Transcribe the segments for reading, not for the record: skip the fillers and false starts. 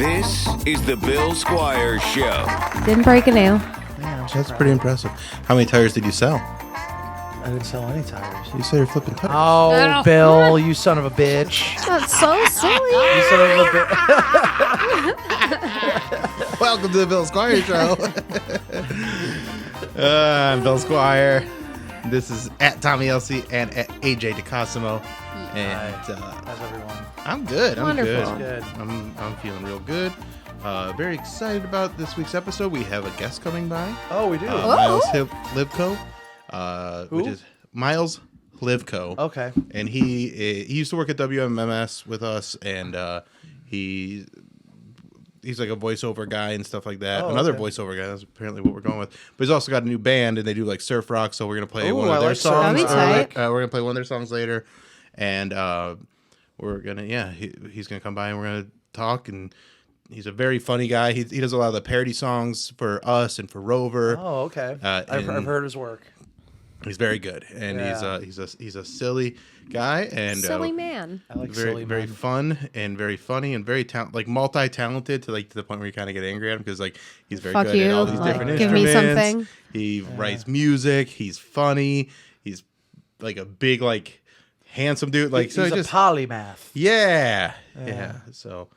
This is the Bill Squire Show. Didn't break a nail. Yeah, that's pretty impressive. How many tires did you sell? I didn't sell any tires. You said you're flipping tires. Oh, Bill, you son of a bitch. That's so silly. You son of a bitch. Welcome to the Bill Squire Show. I'm Bill Squire. This is at Tommi LC and at AJ DeCosimo. And how's everyone? I'm good. I'm Wonderful. good. I'm feeling real good. Very excited about this week's episode. We have a guest coming by. Oh, we do. Miles Hlivko. Which is Miles Hlivko. Okay. And he used to work at WMMS with us, and he's like a voiceover guy and stuff like that. Another voiceover guy. That's apparently what we're going with. But he's also got a new band, and they do like surf rock. So we're gonna play one of their songs. That'd be tight. We're gonna play one of their songs later, and we're gonna he's gonna come by and we're gonna talk. And he's a very funny guy. He does a lot of the parody songs for us and for Rover. Oh, okay. I've heard his work. He's very good, and he's a silly guy and Silly man. I like very silly very men. fun and very funny and very multi-talented to the point where you kind of get angry at him because he's very Fuck good you. at all these Like, different give me instruments. something. He writes music. He's funny. He's like a big handsome dude. He's a polymath. Yeah. So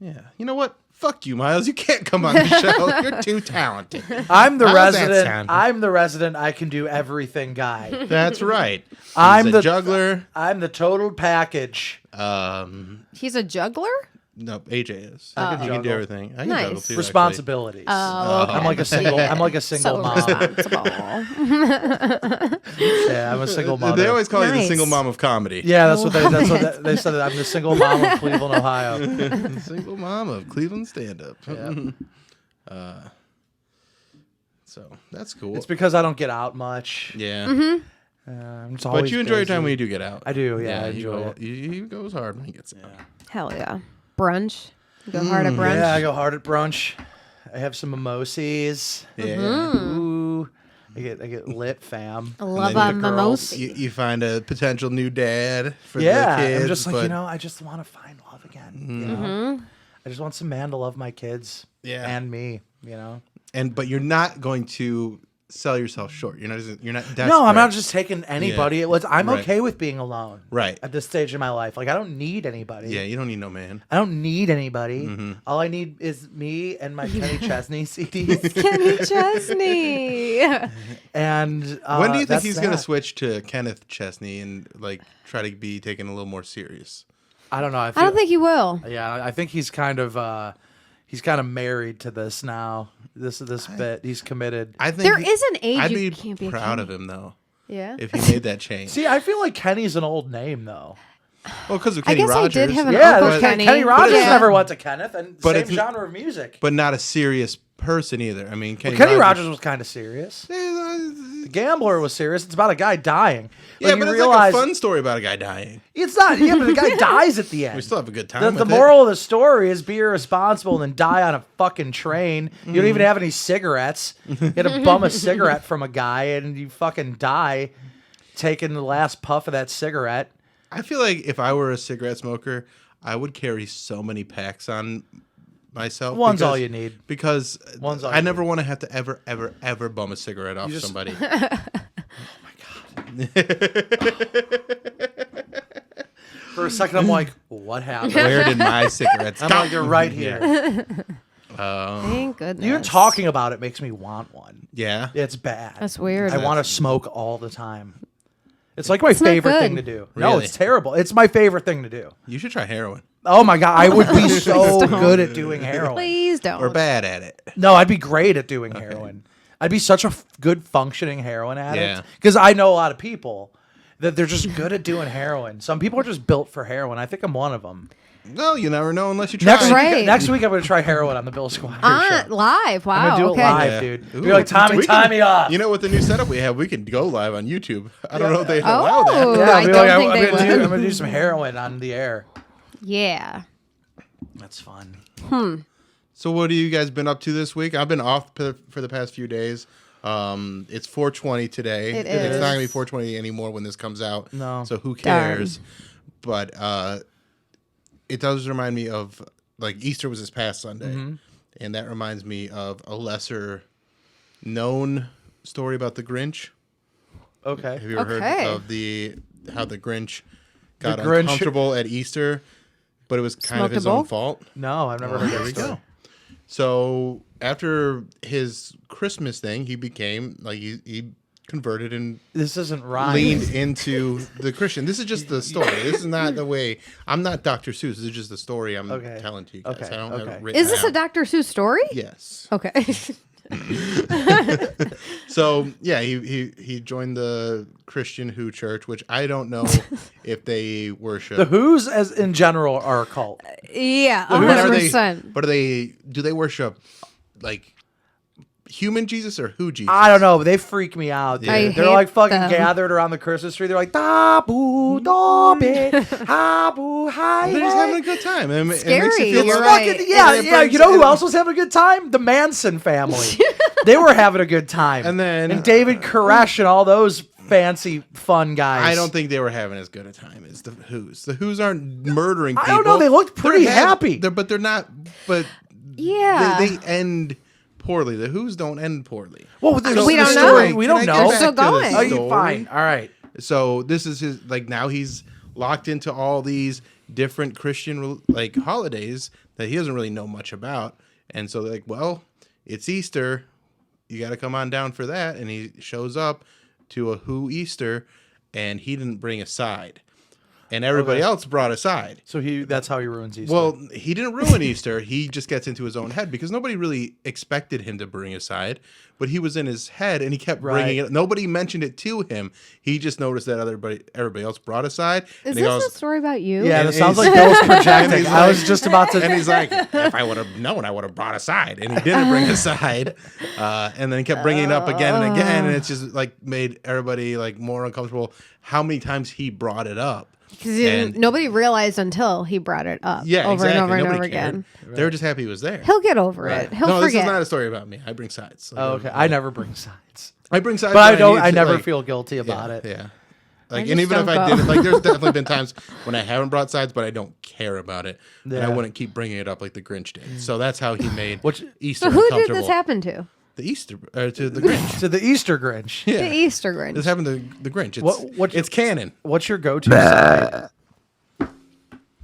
you know what? Fuck you, Miles. You can't come on the show. You're too talented. I'm the How's that resident. sound? I'm the resident. I can do everything guy. That's right. I'm He's the a juggler. I'm the total package. He's a juggler? No, AJ is. I can He can do juggle. everything. I can Nice. juggle too. Responsibilities. Oh, okay. I'm like a single. I'm like a single So mom. responsible. Yeah, I'm a single Actually. mother. They always call you the Nice. single mom of comedy. Yeah, that's what they said. That I'm the single mom of Cleveland, Ohio. Single mom of Cleveland stand-up. Yeah. So that's cool. It's because I don't get out much. Yeah. I'm just But always you enjoy your busy. time when you do get out. I do, yeah, I enjoy it. He goes hard when he gets out. Hell yeah. Brunch. You go hard at brunch. Yeah, I go hard at brunch. I have some mimosas. Yeah. Ooh, I get lit, fam. I love then a the girls- mimosa. You find a potential new dad for Yeah, the kids. I'm just like, but, I just want to find love again. You know? I just want some man to love my kids. Yeah. And me. but you're not going to sell yourself short. You're not desperate. No, I'm not just taking anybody. I'm Right. okay with being alone. Right. At this stage in my life, I don't need anybody. Yeah, you don't need no man. I don't need anybody. All I need is me and my Kenny Chesney CDs. Kenny Chesney. And When do you think that's he's going to that. switch to Kenneth Chesney and try to be taken a little more serious? I don't know. I don't think he will. Yeah, I think he's kind of married to this now. This bit. He's committed. I think There is an age I'd you be can't be a proud Kenny. of him though Yeah. if he made that change. See, I feel like Kenny's an old name though. Well, because of I Kenny guess Rogers. I did have an Yeah, Uncle there's Kenny. Kenny Rogers Yeah. never went to Kenneth, and But same it's- genre of music. but not a serious person either. I mean, Kenny Rogers was kind of serious. Yeah, The Gambler was serious. It's about a guy dying. but you it's realize like a fun story about a guy dying. it's not. Yeah, but the guy dies at the end. We still have a good time. The with it. moral of the story is be irresponsible and then die on a fucking train. You don't even have any cigarettes. You had to bum a cigarette from a guy and you fucking die taking the last puff of that cigarette. I feel like if I were a cigarette smoker, I would carry so many packs on myself. One's all you need. Because One's all I you never want to have to ever bum a cigarette off just- somebody. For a second, I'm like, what happened? Where did my cigarettes I'm go? like, you're right here. Thank goodness. Even talking about it makes me want one. Yeah. It's bad. That's weird. I want to smoke all the time. It's like my It's not favorite good. thing to do. No, Really? it's terrible. It's my favorite thing to do. You should try heroin. Oh my God, I would be so don't. good at doing heroin. Please don't. Or bad at it. No, I'd be great at doing heroin. I'd be such a good functioning heroin Yeah. addict. Because I know a lot of people that they're just good at doing heroin. Some people are just built for heroin. I think I'm one of them. No, you never know unless you try. Right. Next week I'm going to try heroin on the Bill Squire Show. Live. Wow. I'm going to do okay. it live, Yeah. dude. Ooh. Be like, Tommy, We tie can- me off. You know, with the new setup we have, we can go live on YouTube. I don't know if they allow Oh, that. Yeah, I I'll be don't like, think they I'm would. going to do some heroin on the air. Yeah. That's fun. So what have you guys been up to this week? I've been off for the past few days. It's 420 today. It It's is. not going to be 420 anymore when this comes out. No. So who Darn. cares? But it does remind me of like Easter was this past Sunday, and that reminds me of a lesser known story about the Grinch. Okay. Have you ever heard of how the Grinch got Grinch- uncomfortable at Easter, but it was kind of his own fault? No, I've never heard There that we story. go. So after his Christmas thing, he became like he converted and This isn't right. leaned into the Christian. This is just the story. This is not the way. I'm not Dr. Seuss. This is just the story I'm telling to you guys. Okay. I don't have it Okay. written Is this down. a Dr. Seuss story? Yes. Okay. So yeah, he joined the Christian Who Church, which I don't know if they worship. The Who's, as in general, are a cult. Yeah, But are 100%. But do they worship like human Jesus or who Jesus? I don't know, but they freak me out. Dude. I They're hate like fucking them. gathered around the Christmas tree. They're like, da boo da be ha boo hi. They're just having a good time. And it makes Scary, you feel you're good. right. Fucking, yeah. brings- You know who else was having a good time? The Manson family. They were having a good time. And then- David Koresh and all those fancy fun guys. I don't think they were having as good a time as the Who's. The Who's aren't murdering people. I don't know, they looked pretty happy. But they're not. But Yeah. they end poorly. The Who's don't end poorly. Well, We the don't story, know. We Can don't I get know. back Still to the going. Oh, you story? fine. All right. So this is his now he's locked into all these different Christian like holidays that he doesn't really know much about, and so they're like, well, it's Easter, you got to come on down for that, and he shows up to a Who Easter, and he didn't bring a side, and everybody else brought a side. So that's how he ruins Easter. Well, he didn't ruin Easter. He just gets into his own head because nobody really expected him to bring a side, but he was in his head and he kept bringing it. Nobody mentioned it to him. He just noticed that everybody else brought a side. Is and he this goes, a story about you? yeah, and that sounds he's- like Bill's projecting. and he's I was like- just about to. and he's like, if I would have known, I would have brought a side. And he didn't bring a side. And then he kept bringing it up again and again. And it's just like made everybody like more uncomfortable how many times he brought it up. Because nobody realized until he brought it up Yeah, over exactly. and over and Nobody over cared. again. They were just happy he was there. He'll get over it. He'll No, this forget. is not a story about me. I bring sides. Like, Oh, okay. I never bring sides, I bring sides, but I don't. need I to, never like, feel guilty about it. Yeah. Like, just and even if don't I go. did it, like, there's definitely been times when I haven't brought sides, but I don't care about it, and I Yeah. wouldn't keep bringing it up like the Grinch did. So that's how he made Easter So who did uncomfortable. this happen to? The Easter to the Grinch. To the Easter Grinch. Yeah. The Easter Grinch. This happened to the Grinch. It's, What- it's canon. What's your go-to side?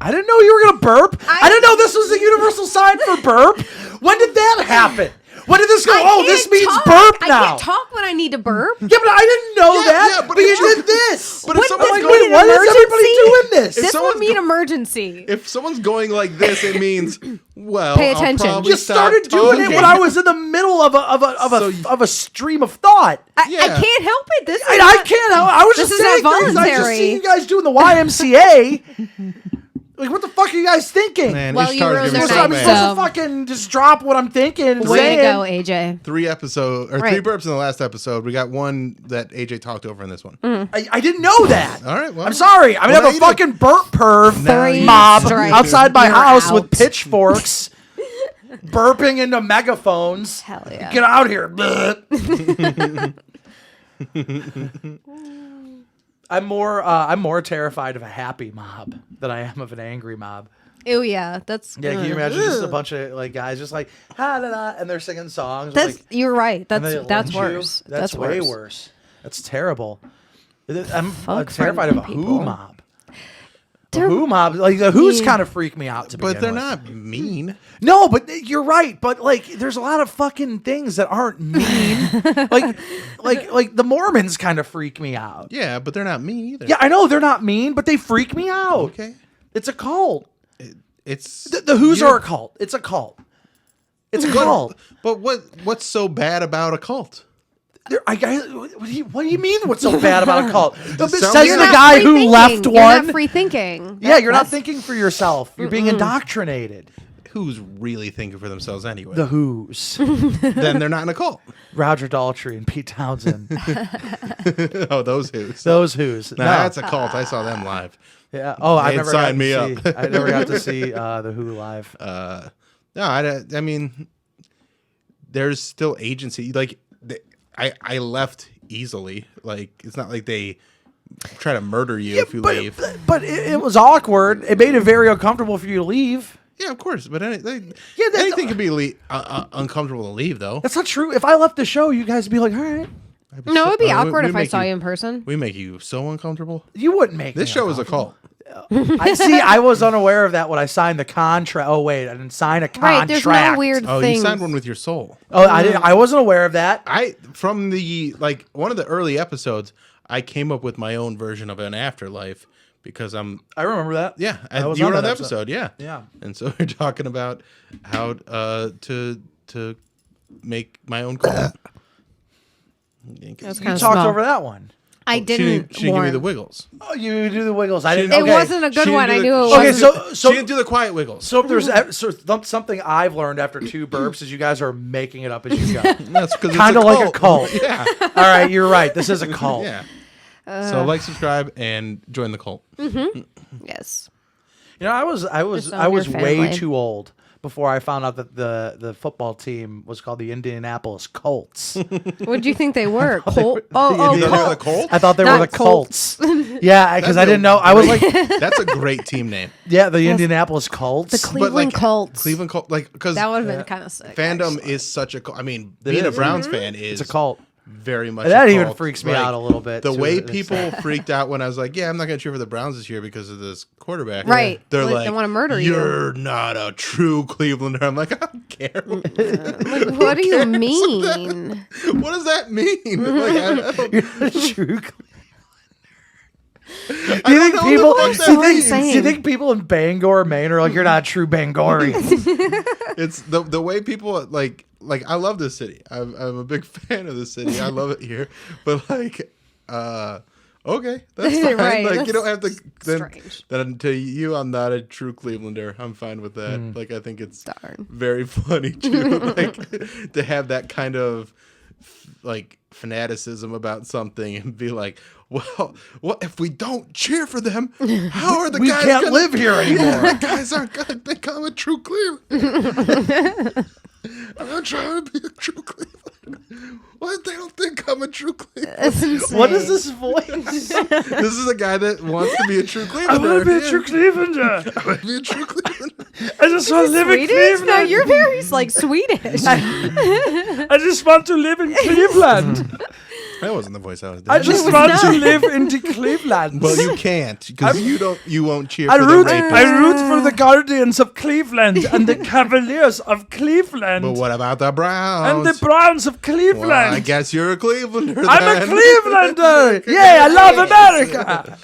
I didn't know you were gonna burp. I didn't know this was the universal sign for burp. When did that happen? When did this go? This can't means talk. burp now. I can't talk when I need to burp. Yeah, but I didn't know Yeah, that. yeah, but but you if you- did this. But if Would someone's this going, mean why is everybody emergency? doing this? This someone's would mean go- emergency. if someone's going like this, it means well. Pay I'll attention. probably You stop started doing it talking. when I was in the middle of a stream of thought. Yeah. I can't help it. This is I not- can't. I was This just is saying not things. I just voluntary. see you guys doing the YMCA. Like, what the fuck are you guys thinking? Man, Well, each you card's ruined giving their so I'm night, bad. supposed so- to fucking just drop what I'm thinking and Way to saying. go, AJ. 3 episodes or Right. 3 burps in the last episode. We got one that AJ talked over in this one. I didn't know that. All right, well, I'm sorry. I'm well, gonna have now a you do. fucking burp perv Three mob strikes. outside my You're house out. with pitchforks, burping into megaphones. Hell yeah. Get out here. I'm more terrified of a happy mob than I am of an angry mob. Oh yeah, that's. Yeah, can you imagine just a bunch of like guys just like ha da da, and they're singing songs. That's like, you're right. and they That's lynch you? worse. That's way worse. That's terrible. I'm Fuck terrified of a friendly Who people. mob. They're Who mob, like the Who's mean. kind of freak me out to But begin they're with. not mean. No, but you're right. But like, there's a lot of fucking things that aren't mean. like the Mormons kind of freak me out. Yeah, but they're not mean either. Yeah, I know they're not mean, but they freak me out. Okay. It's a cult. It's The Who's you're- are a cult. It's a cult. It's a cult. But what's so bad about a cult? What do you mean? What's so bad about a cult? Says You're the not guy who left You're one. not free thinking. Yeah, you're not thinking for yourself. You're being indoctrinated. Who's really thinking for themselves anyway? The Who's. Then they're not in a cult. Roger Daltrey and Pete Townsend. Oh, those Who's. Those Who's. Nah, No. that's a cult. I saw them live. Yeah. Oh, I They'd never sign got me to up. see. I never got to see the Who live. No, I mean, there's still agency. Like, I left easily. Like, it's not like they try to murder you if you leave. But it was awkward. It made it very uncomfortable for you to leave. Yeah, of course. But anything can be uncomfortable to leave, though. That's not true. If I left the show, you guys would be like, all right. No, it'd be awkward if I saw you in person. We make you so uncomfortable. You wouldn't make This me show is a cult. I was unaware of that when I signed the contract. Oh, wait, I didn't sign a contract. Right, there's no weird Oh, things. you signed one with your soul. Oh, I didn't. I wasn't aware of that. From the one of the early episodes, I came up with my own version of an afterlife because I remember that. Yeah, was you were on on that the episode. Yeah. And so we're talking about how to make my own cult. That was You kind of talked small. over that one. I She didn't didn't give me warn. the wiggles. Oh, you do the wiggles. I didn't. It Okay. wasn't a good She one. I didn't do knew it the- Okay, wasn't. so She didn't do the quiet wiggles. So if there's something I've learned after 2 burps is you guys are making it up as you go. That's because Kind of like a cult. Yeah. All right, you're right. This is a cult. Yeah. So subscribe, and join the cult. Yes. You know, I was Just own your way family. too old before I found out that the football team was called the Indianapolis Colts. What did you think they were? Colt? You know they're the Colt. Colt? I thought they Not were the Colts. Yeah, because I That's didn't know. I was like, That's a great team name. yeah, the Indianapolis Colts. The Cleveland Colts. Cleveland Colt, because That would have been kind of sick. fandom actually. is such a. I mean, being a is. Browns fan is it's a cult. very much. That a even cult. freaks me Like, out a little bit. The too. way It's- people freaked out when I was like, "Yeah, I'm not going to cheer for the Browns this year because of this quarterback." Right. They're Like, like, they wanna murder you. You're not a true Clevelander. I'm like, I don't care. Like, what do you mean? What does that mean? Like, I don't, You're a true. I Do you don't think know people? what the fuck that means. insane. Do you think people in Bangor, Maine, are like, you're not a true Bangorian? It's the way people like. I love this city. I'm a big fan of the city. I love it here. But like, okay, that's fine. Right, Like you don't have that's to. strange. Then to you, I'm not a true Clevelander. I'm fine with that. Like I think it's Darn. very funny too. Like to have that kind of like fanaticism about something and be like, well, what if we don't cheer for them? How are the We guys can't gonna, live here anymore. The guys aren't gonna become a true Clevelander. I'm not trying to be a true Clevelander. What if they don't think I'm a true Clevelander? That's insane. What is this voice? This is a guy that wants to be a true Clevelander. I want to be a true Clevelander. I want to be a true Clevelander. I just want to live in Swedish? Cleveland. No, you're very like Swedish. I just want to live in Cleveland. That wasn't the voice I was doing. I just was want not. to live into Cleveland. But you can't because you won't cheer I for root, the rapists. I root for the Guardians of Cleveland and the Cavaliers of Cleveland But what about the Browns? and the Browns of Cleveland. Well, I guess you're a Clevelander. I'm a then. Clevelander. Yay, I love America.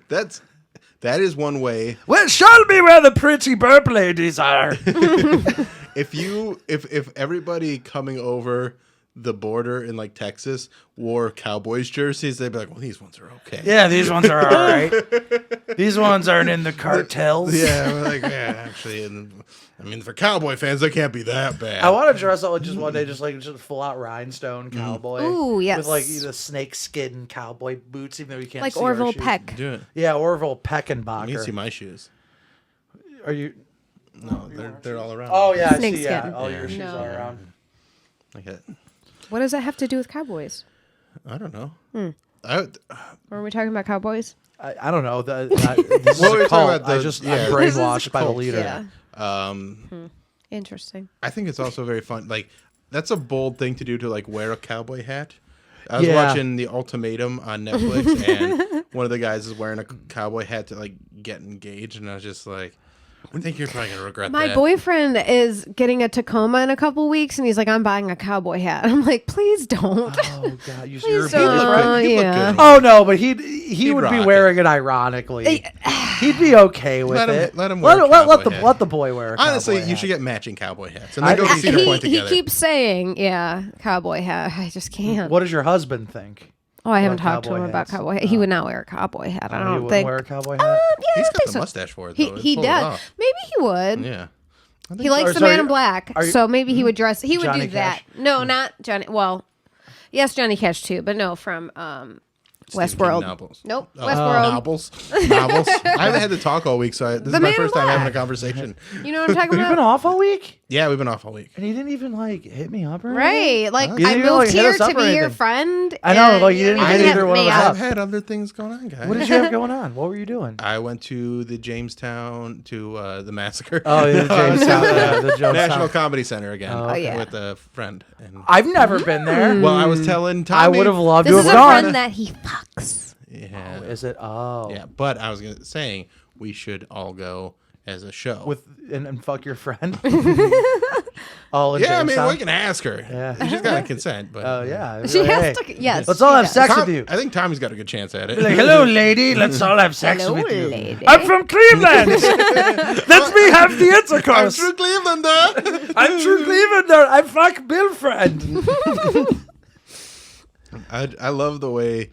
That is one way. Well, show me where the pretty burp ladies are. If everybody coming over the border in like Texas wore Cowboys jerseys, they'd be like, well, these ones are okay. Yeah, these ones are all right. These ones aren't in the cartels. Yeah, we're like, yeah, actually, I mean, for Cowboy fans, they can't be that bad. I want to dress up like just one day, just full out rhinestone cowboy. Ooh, yes. With like the snake skin cowboy boots, even though you can't Like see our Orville shoes. Peck. Do it. Yeah, Orville Peckenbacher. You can see my shoes. Are you? No, they're all around. Oh yeah, I Snake see. Yeah, skin. all your shoes No. all around. Like that. What does that have to do with cowboys? I don't know. Or are we talking about cowboys? I don't know. This is Well, we were a talking cult. about the- I'm This is brainwashed a by the cult, leader. yeah. Interesting. I think it's also very fun. Like that's a bold thing to do to like wear a cowboy hat. I was Yeah. watching The Ultimatum on Netflix, and one of the guys is wearing a cowboy hat to like get engaged, and I was just like, I think you're probably gonna regret My that. boyfriend is getting a Tacoma in a couple weeks, and he's like, "I'm buying a cowboy hat." I'm like, "Please don't." Oh god, you're Please being don't. different. He'd look yeah. good. Oh no, but he would be rock wearing it ironically. He'd be okay with Let him- it. let him wear a let cowboy hat. let the boy wear. A Honestly, cowboy you hat. should get matching cowboy hats, and then go to I- Cedar Point he together. keeps saying, "Yeah, cowboy hat." I just can't. What does your husband think? Oh, I haven't about talked to him cowboy about hats? cowboy hat. He would not wear a cowboy hat. I He don't wouldn't think. wear a cowboy hat. Yeah, I He's don't got think the so. mustache for it. He Though. he Pull it does. off. Maybe he would. Yeah. I think He likes Or the so man you- in black, are you- so maybe he would dress. He would Johnny do that. Cash? No, not Johnny. Well, yes, Johnny Cash too, but no, from Stephen Westworld. King novels. Nope, Oh, Westworld. novels. I haven't had to talk all week, so this is my Man in first time having a Black. conversation. You know what I'm talking You've been about? off all week. Yeah, we've been off all week. And you didn't even like hit me up or anything? Right. Like, Huh? You I didn't even, moved like, hit here us up to or be your anything. friend. I know, and like, you didn't you hit hit either one of me us up. up. I've had other things going on, guys. What did you have going on? What were you doing? I went to the Jamestown to the massacre. Oh, yeah, the Jamestown, yeah, the Jamestown. National Comedy Center again. Oh, yeah. With a friend. And I've never been there. well, I was telling Tommi. I would have loved This to is have a gone. friend that he fucks. Yeah. Is it? Oh. Yeah, but I was saying we should all go as a show. With and fuck your friend. All in yeah, I mean, Jamestown? we can ask her. Yeah. She's got to consent, but Oh yeah. She Hey, has to. Yes. let's all she have does. sex with you. I think Tommy's got a good chance at it. Like, hello, lady. Let's all have sex Hello, with you. lady. I'm from Cleveland. Let me have the I'm intercourse. true Clevelander. I'm true Clevelander. I fuck Bill friend. I love the way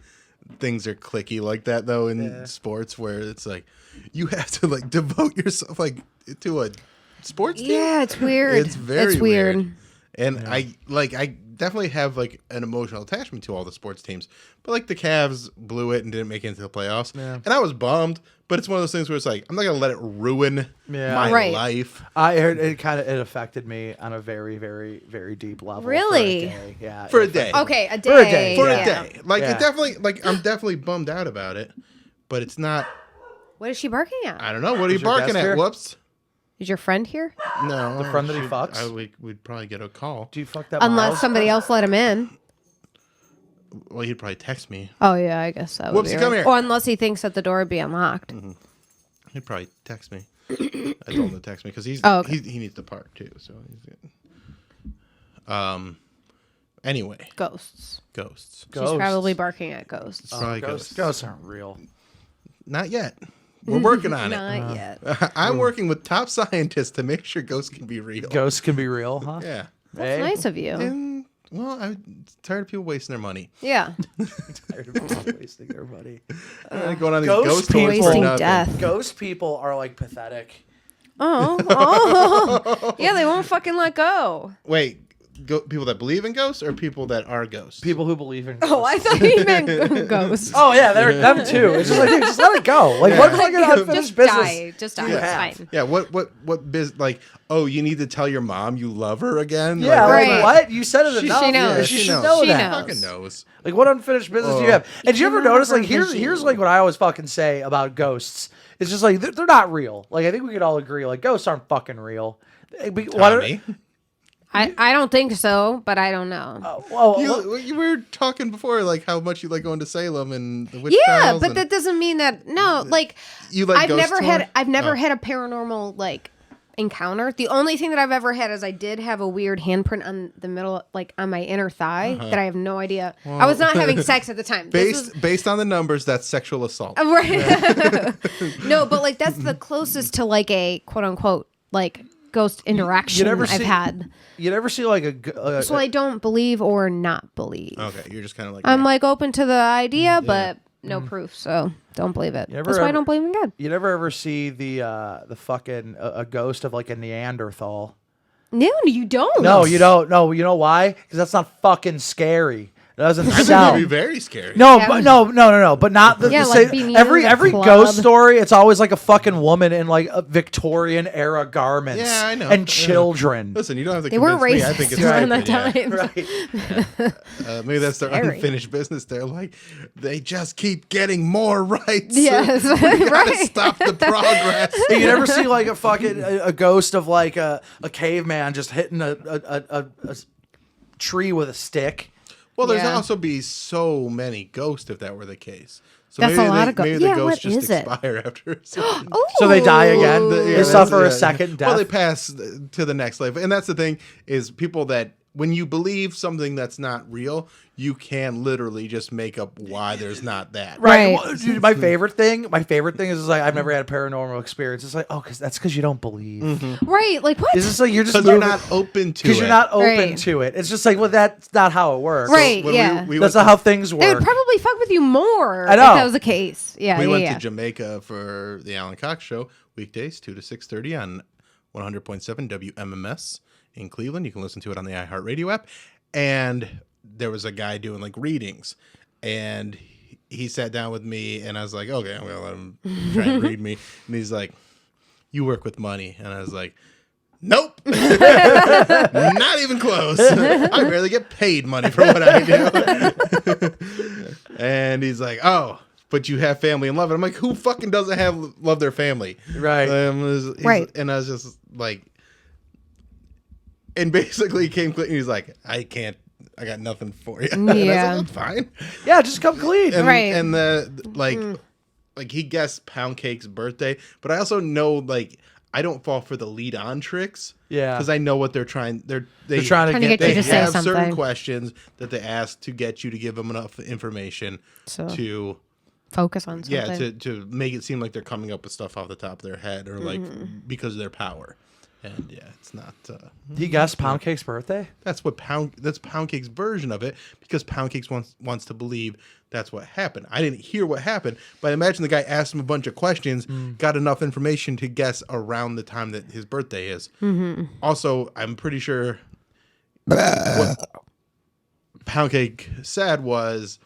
things are clicky like that though in sports, where it's like you have to like devote yourself like to a sports team. Yeah, it's weird. It's very weird. weird. And I definitely have like an emotional attachment to all the sports teams. But like the Cavs blew it and didn't make it into the playoffs. Yeah. And I was bummed, but it's one of those things where it's like I'm not gonna let it ruin my Right. life. I heard it affected me on a very, very, very deep level. Really? For a day. Yeah. For a it affected- day. Okay, a day. For a day, For yeah. a day. Like Yeah. it definitely like I'm definitely bummed out about it. But it's not What is she barking at? I don't know. What are you Is your barking guest at? here? Whoops. Is your friend here? No. The friend that he fucks? We'd probably get a call. Do you fuck that? Unless Miles? somebody else let him in. Well, he'd probably text me. Oh yeah, I guess that would Whoopsie, be come right. here. Or unless he thinks that the door would be unlocked. He'd probably text me. I told him to text me because Oh, okay. he needs to park too. So he's good. Anyway, Ghosts. ghosts. She's probably barking at ghosts. Probably Ghosts. ghosts. Ghosts aren't real. Not yet. We're working on it. Not yet. I'm working with top scientists to make sure ghosts can be real. Ghosts can be real, huh? Yeah. That's nice of you. And well, I'm tired of people wasting their money. Yeah. Tired of people wasting their money. Going on these Ghost ghost people- tours for Wasting nothing. death. Ghost people are like pathetic. Oh. Yeah, they won't fucking let go. Wait, people that believe in ghosts or people that are ghosts? People who believe in ghosts. Oh, I thought he meant ghosts. Oh yeah, they're them too. It's just like, dude, just let it go. Like, what fucking unfinished Just business? die. Just die. you It's have? fine. Yeah, what biz like, oh, you need to tell your mom you love her again? Yeah, Like, like, Right. what? You said it She enough. knows. Yeah, She she should knows. know She that. knows. fucking knows. Like, what unfinished business do you have? And do you ever Remember notice, like, her here's vision. like what I always fucking say about ghosts. It's just like, they're not real. Like, I think we could all agree, like, ghosts aren't fucking real. Tommy, I don't think so, but I don't know. you were talking before, like how much you like going to Salem and the witch Yeah, trials but and that doesn't mean that like you like I've ghost never tour? had Oh. had a paranormal like encounter. The only thing that I've ever had is I did have a weird handprint on the middle, like on my inner thigh, that I have no idea. I was not having sex at the time. based on the numbers, that's sexual assault. Right. No, but like that's the closest to like a quote unquote like ghost interaction never I've see- had. You never see, like, a So I don't believe or not believe. Okay, you're just kind of like I'm like open to the idea, but no proof, so don't believe it. never That's why I ever- don't believe in God. you never ever see the fucking a ghost of like a Neanderthal. No, you don't. No, you don't. No, you know why? Because that's not fucking scary. It doesn't I think sound. it'd be very scary. No, Yeah. but no. But not the, Yeah, the like same. being in Every the every club. ghost story, it's always like a fucking woman in like a Victorian era garments. Yeah, I know. And Yeah. children. Listen, you don't have to They were convince me. I racist think it's around that stupid, yeah. time. Right. Maybe that's their Scary. unfinished business. They're like, they just keep getting more rights. Yes, we gotta right. stop the progress. You never see like a fucking a ghost of like a caveman just hitting a tree with a stick. Well, there's Yeah. also be so many ghosts if that were the case. So That's maybe a lot of maybe yeah, the ghosts what just is it? expire after. a certain- So they die again. Ooh. They Yeah, suffer a that's- second death. Well, they pass to the next life, and that's the thing is people that when you believe something that's not real, you can literally just make up why there's not that. Right. Well, dude, my favorite thing is like I've never had a paranormal experience. It's like, oh, because that's because you don't believe. Right, like what? It's just like you're just Because you're moving- not open to it. because you're not open Right. to it. It's just like, well, that's not how it works. Right. When Yeah. we That's went not how things They would work. probably fuck with you more I know. if that was the case. Yeah, we yeah, went yeah. to Jamaica for the Alan Cox Show weekdays 2 to 6:30 on 100.7 WMMS in Cleveland. You can listen to it on the iHeartRadio app. And there was a guy doing like readings, and he sat down with me, and I was like, okay, I'm gonna let him try and read me. And he's like, "You work with money," and I was like, Nope. Not even close. I barely get paid money for what I do. And he's like, oh, but you have family and love. And I'm like, who fucking doesn't love their family? Right. Right. And I was just like, and basically he came clean. He's like, I got nothing for you. And I was Yeah. like, that's fine. Yeah, just come clean. And, Right. And like he guessed Pound Cake's birthday, but I also know like I don't fall for the lead on tricks. Yeah. Because I know what they're trying. They're trying to get you they to say have certain something. questions that they ask to get you to give them enough information So to focus on something. yeah to make it seem like they're coming up with stuff off the top of their head or like because of their power. And yeah, it's not. He guessed Pound Cake's birthday? That's Pound Cake's version of it because Pound Cake wants to believe that's what happened. I didn't hear what happened, but I imagine the guy asked him a bunch of questions, got enough information to guess around the time that his birthday is. Mm-hmm. Also, I'm pretty sure what Pound Cake said was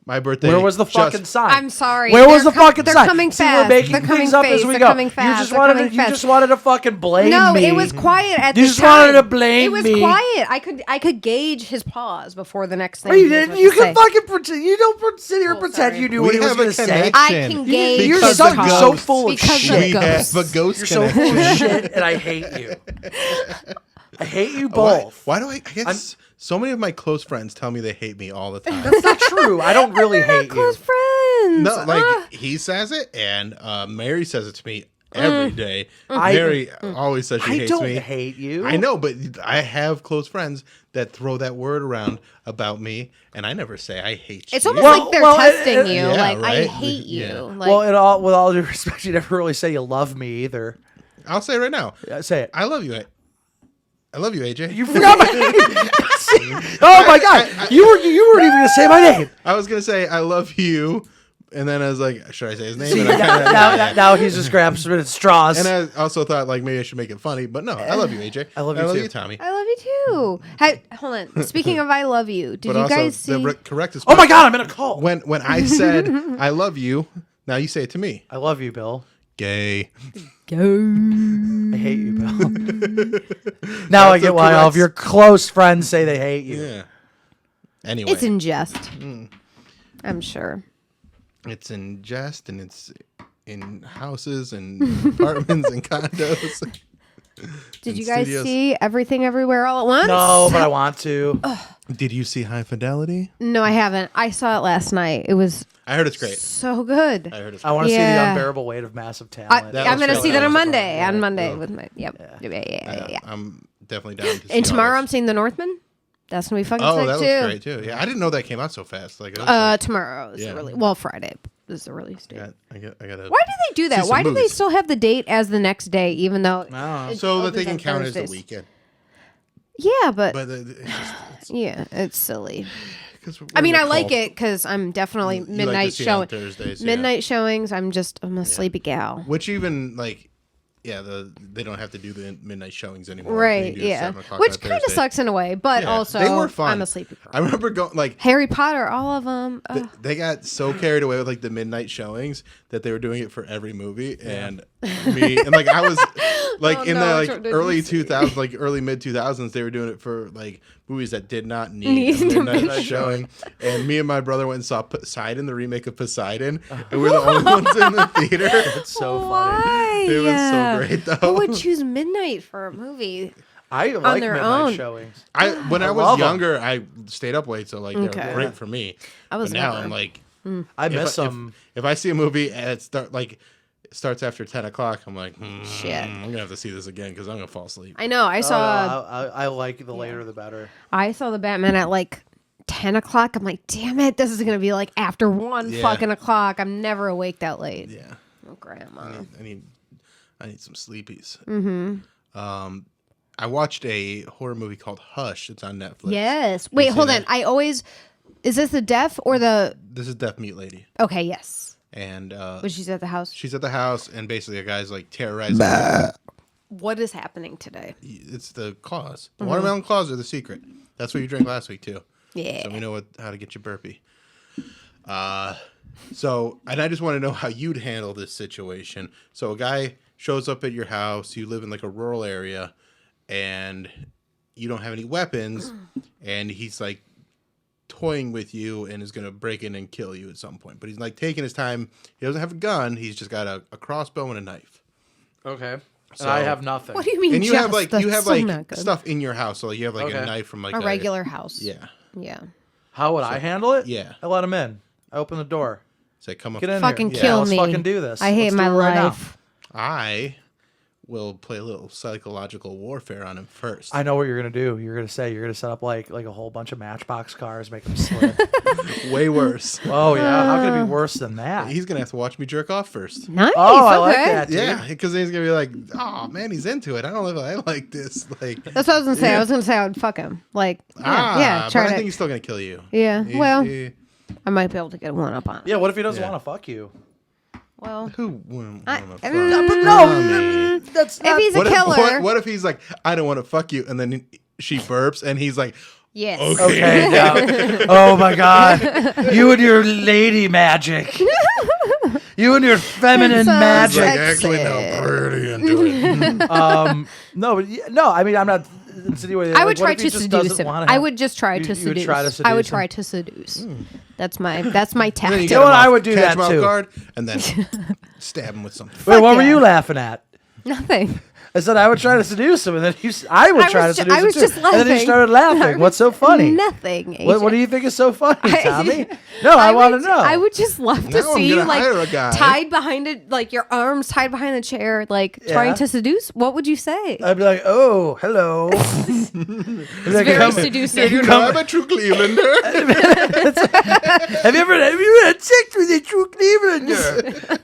my birthday. Where was the fucking sign? I'm sorry. Where was the They're fucking They're sign? coming See, fast. we're making They're coming things up as fast. we They're go. coming fast. You just wanted to fucking blame No, me. it was quiet at You the just time. wanted to blame It was me. quiet. I could gauge his pause before the next thing. Well, you he was didn't. about You to can say. fucking pretend. You don't sit here and pretend sorry. you knew We what he was have a going to say. connection. I can gauge You're Because so, of you're so ghosts. full of Because of shit. We ghosts. have a ghost You're so connection. full of shit, and I hate you. I hate you Why, both. why do I get so many of my close friends tell me they hate me all the time? That's not true. I don't really hate Close you. friends. No, like he says it, and Mary says it to me every day. Mary always says she I hates don't me. hate you. I know, but I have close friends that throw that word around about me, and I never say I hate It's you. almost Well- like they're well, testing you. yeah, Like I right? hate you. Yeah. Like, Well, with all due respect, you never really say you love me either. I'll say it right now. Say it. I love you. I love you, AJ. You forgot my name. Oh my god, you weren't even gonna say my name. I was gonna say I love you, and then I was like, should I say his name? See, And I kinda, now he's just grabbing straws. and I also thought like maybe I should make it funny, but no, I love you, AJ. I love you too. Tommy. I love you too. Hey, hold on. Speaking of I love you, did But you also guys see? the correct is Oh my god, I'm in a cult. when I said I love you, now you say it to me. I love you, Bill. Gay. I hate you, Bill. Now I That's get a why all of correct- your close friends say they hate you. Yeah. Anyway, It's in jest. I'm sure. it's in jest and it's in houses and apartments and condos. Did in you guys studios. see Everything Everywhere All at Once? No, but I want to. Did you see High Fidelity? No, I haven't. I saw it last night. It was I heard it's great. so good. I heard it's I great. want to see the Yeah. unbearable weight of massive I, talent. That I'm was going to see really that on good. Monday. Yeah. On Monday Yeah. with my yeah. I'm definitely down to see And all tomorrow I'm this. seeing The Northman. That's gonna be fucking Oh, sick that too. was great too. Yeah, I didn't know that came out so fast. Like, it was Tomorrow is Yeah. the release. Well, Friday is the release date. I gotta. Why do they do that? see Why some do they movies. still have the date as the next day, even though it So that opens they can on count it as the Thursdays? weekend. Yeah, but But it's just, yeah, it's silly. 'cause we're I mean, in I the like cult. it because I'm definitely You like to midnight see it on showing. Thursdays, yeah. Midnight showings. I'm a sleepy gal. Which even like, yeah, they don't have to do the midnight showings anymore. They Right, can do yeah. 7 o'clock Which on kind of Thursday. sucks in a way, but Yeah, also they were fun. I'm a sleepy girl. I remember going like Harry Potter, all of them. they got so carried away with like the midnight showings that they were doing it for every movie, and me and like I was like Oh, in no, the which like one did early you see? 2000s, like early mid 2000s, they were doing it for like movies that did not need Need a a midnight midnight showing. And me and my brother went and saw Poseidon, the remake of Poseidon, and we were the only ones in the theater. It's so funny. Why? It was so great though. Who would choose midnight for a movie? I like their midnight own. showings. When I I was love 'em. younger, I stayed up late, so like they Okay. were great for me. I was but now never. I'm like, I miss if, them. if I see a movie and it starts after 10 o'clock, I'm like, Shit. I'm gonna have to see this again because I'm gonna fall asleep. I know. I saw. I like the later the better. I saw the Batman at like 10 o'clock. I'm like, damn it, this is gonna be like after 1 Yeah. fucking o'clock. I'm never awake that late. Yeah, Oh, grandma. I need some sleepies. Mm-hmm. I watched a horror movie called Hush. It's on Netflix. Yes. Wait, seen hold that? on. Is this the deaf or the? This is Deaf Mute Lady, Okay, yes. and When she's at the house. she's at the house, and basically a guy's like terrorizing her. What is happening today? It's the claws. The watermelon claws are the secret. That's what you drank last week too. Yeah. So we know how to get you burpy. So, and I just want to know how you'd handle this situation. So a guy shows up at your house. You live in like a rural area, and you don't have any weapons, and he's like toying with you and is going to break in and kill you at some point. But he's like taking his time. He doesn't have a gun. He's just got a crossbow and a knife. Okay. So, and I have nothing. What do you mean? And you have like Not stuff in your house. So like, you have like a knife from like a regular house. Yeah. Yeah. How would I handle it? Yeah. I let him in. I open the door. Say, come up. Get in Fucking here. kill let's me. fucking do this. I hate Let's my do it right now. life. I will play a little psychological warfare on him first. I know what you're gonna do. You're gonna set up like a whole bunch of Matchbox cars, make them slip. Way worse. Oh yeah, how could it be worse than that? He's gonna have to watch me jerk off first. Nice. Oh, I okay. like that. Dude. Yeah, because he's gonna be like, "Oh man, he's into it. I don't know if I like this." Like, That's what I was gonna say. Yeah. I was gonna say I would fuck him. Like, yeah, but try I to. think he's still gonna kill you. Yeah, He- well- he- I might be able to get one up on it. Yeah. What if he doesn't Yeah. want to fuck you? Well, who wouldn't I- wanna fuck but no, that's if he's a What if, killer, what if he's like, I don't want to fuck you, and then she burps, and he's like, yes. okay. Okay. Yeah. Oh my God. You and your lady magic. You and your feminine So He's like, magic. actually, no, pretty into it. No, but no. I mean, I'm not insinuating. I would like, what try if he to just seduce doesn't him. wanna I have- would just try to you would seduce. try to I would seduce try him. to seduce. That's my tactic. Then you You get know him what? I off would do catch that him off too. guard, and then stab him with something. Wait, what were yeah. you laughing at? Nothing. I said I would try to seduce him, and then I would try to seduce him was too. just laughing. And then he started laughing. What's so funny? Nothing. What do you think is so funny, Tommy? No, I want to know. I would just love to Now I'm see you gonna hire a like guy. tied behind it, like your arms tied behind the chair, like trying to seduce. What would you say? I'd be like, oh, hello. I'd be like, Very come- seducing. You know, I'm a true Clevelander. have you ever had sex with a true Clevelander?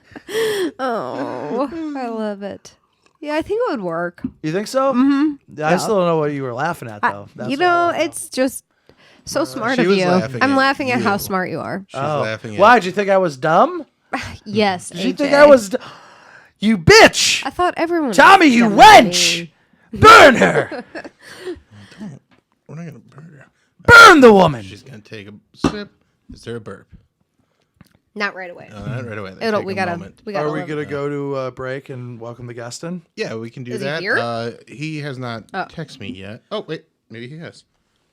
Oh, I love it. Yeah, I think it would work. You think so? Mm-hmm. I still don't know what you were laughing at, though. That's You what I know, wanna know. it's just so smart she of was you. laughing I'm at laughing at you. how smart you are. She's laughing at Why? Did you think I was dumb? Yes, Did you AJ. think I was... You bitch! I thought everyone. Tommy, was you dumb like me. wench! Burn her! We're not gonna burn her. Burn the woman! She's gonna take a sip. Is there a burp? Not right away. Not right away. It'll, Take we a gotta. moment. We gotta. Are we love going it. to go to break and welcome the guest in? Yeah, we can do Is he that. here? He has not Oh. texted me yet. Oh wait, maybe he has.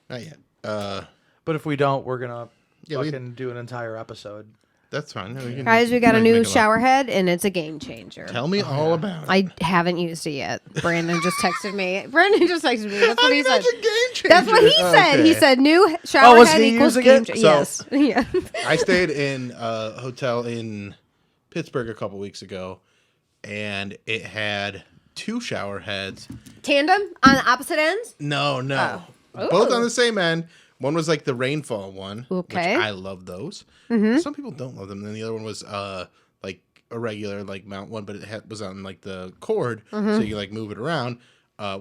Not yet. But if we don't, we're going to Yeah, we- fucking do an entire episode. That's fine. Guys, we got a can new make it shower head, and it's a game changer. Tell me all about it. I haven't used it yet. Brandon just texted me. Brandon just texted me. That's what he said. That's a game changer. That's what he said. He Okay. said new shower was head he equals using game it? changer. So- Yes. Yeah. I stayed in a hotel in Pittsburgh a couple weeks ago, and it had 2 shower heads. Tandem on the opposite ends. No. Oh. Both Ooh. on the same end. One was like the rainfall one. Okay. Which I love those. Mm-hmm. Some people don't love them. And then the other one was like a regular like mount one, but it was on like the cord, Mm-hmm. so you could like move it around.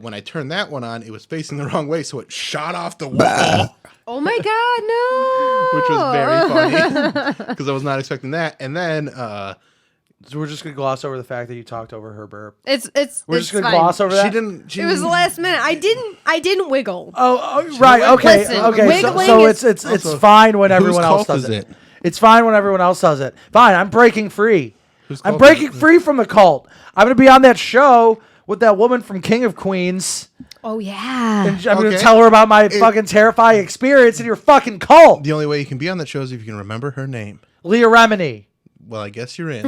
When I turned that one on, it was facing the wrong way, so it shot off the wall, Oh my God, no! which was very funny because I was not expecting that. And then So we're just going to gloss over the fact that you talked over her burp. It's We're it's just going to fine. gloss over that? she didn't. It was the last minute. I didn't wiggle. Oh, right. Okay. Listen, Okay. So wiggling is- it's Also, fine when everyone whose else cult does is it. it? It's fine when everyone else does it. Fine. I'm breaking free. Whose I'm cult breaking is it? free from the cult. I'm going to be on that show with that woman from King of Queens. Oh yeah. And I'm going to Okay. tell her about my fucking terrifying experience in your fucking cult. The only way you can be on that show is if you can remember her name. Leah Remini. Well, I guess you're in.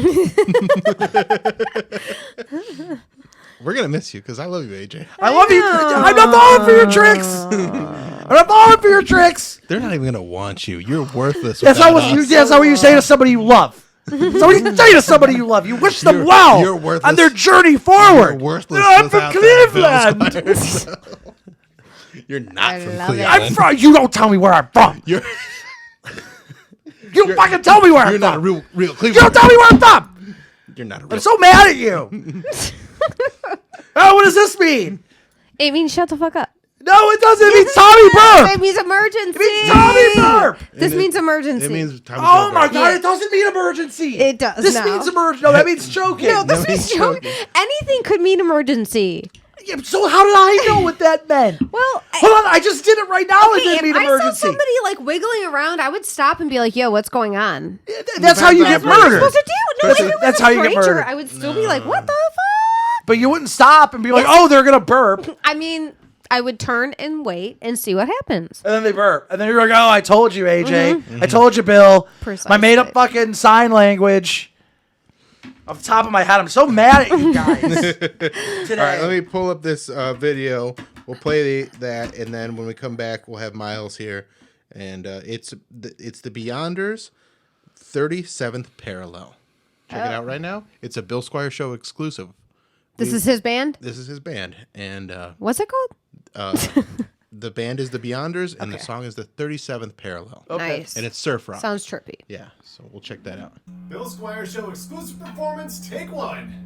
We're gonna miss you because I love you, AJ. I love you. I'm not falling for your tricks. I'm not falling for your tricks. They're not even gonna want you. You're worthless. That's not without what you. us. That's not what you say to somebody you love. That's what you say to somebody you love. You wish them well you're worthless. on their journey forward. You're worthless. I'm from without that, Bill Cleveland. Squire. You're not I from love it. Cleveland. I'm from. You don't tell me where I'm from. You're You fucking tell me where I'm you're not a from. real You Cleveland. don't tell me where I'm from. You're not a real. I'm so mad at you. Oh, what does this mean? It means shut the fuck up. No, it doesn't. It means Tommy Burp. It means emergency. It means Tommy Burp. This means emergency. It means time. Oh my God! Yeah. It doesn't mean emergency. It does This now. means emergency. No, that means choking. No, this That means means choke. choking. Anything could mean emergency. Yeah, so how did I know what that meant? Well, Hold on, I just did it right now. It okay, didn't if mean I saw emergency. somebody like wiggling around, I would stop and be like, "Yo, what's going on?" That's how you get That's what you're murdered. Supposed to do? No, That's- if it was that's a how you get stranger, murdered. I would still be like, "What the fuck?" But you wouldn't stop and be like, oh, they're going to burp. I mean, I would turn and wait and see what happens. And then they burp. And then you're like, oh, I told you, AJ. I told you, Bill. Precisely. My made-up fucking sign language. Off the top of my head, I'm so mad at you guys today. All right, let me pull up this video. We'll play that, and then when we come back, we'll have Miles here. And it's the Beyonders' 37th Parallel. Check it out right now. It's a Bill Squire Show exclusive. This is his band? This is his band. And what's it called? the band is the Beyonders, and the song is the 37th Parallel. Okay. Nice. And it's surf rock. Sounds trippy. Yeah, so we'll check that out. Bill Squire Show exclusive performance, take one.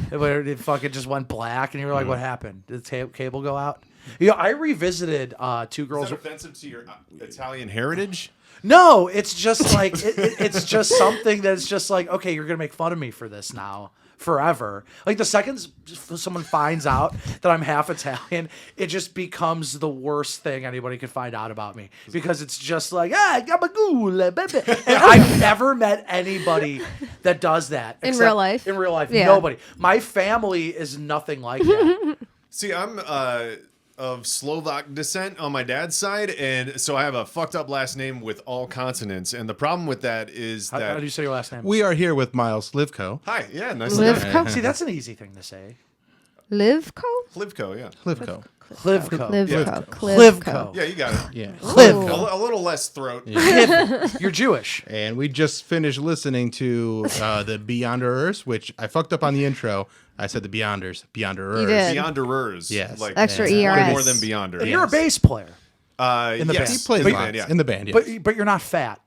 Where it fucking just went black, and you were like, "What happened? Did the cable go out?" You know, I revisited Two Girls. Is that offensive to your Italian heritage? No, it's just like it's just something that's just like, okay, you're gonna make fun of me for this now forever. Like the second someone finds out that I'm half Italian, it just becomes the worst thing anybody could find out about me, because it's just like, gabagool, baby. And I've never met anybody that does that in real life. In real life, Yeah. nobody. My family is nothing like that. See, I'm of Slovak descent on my dad's side, and so I have a fucked up last name with all consonants. And the problem with that is How that do you say your last name? We are here with Miles Hlivko. hi, yeah, nice to meet you. Hlivko? See, that's an easy thing to say. Hlivko? Hlivko, yeah, Hlivko. Hlivko. Hlivko. Hlivko. yeah, you got it. Yeah. Hlivko. A little less throat. You're Jewish. And we just finished listening to the Beyonderers, which I fucked up on the intro. I said the Beyonderers. You did. Beyonderers, Yes. like Extra one ERS. more than Beyonder. And you're a bass player. in the yes. band. He plays Big lots band, yeah. in the band, yes. But you're not fat.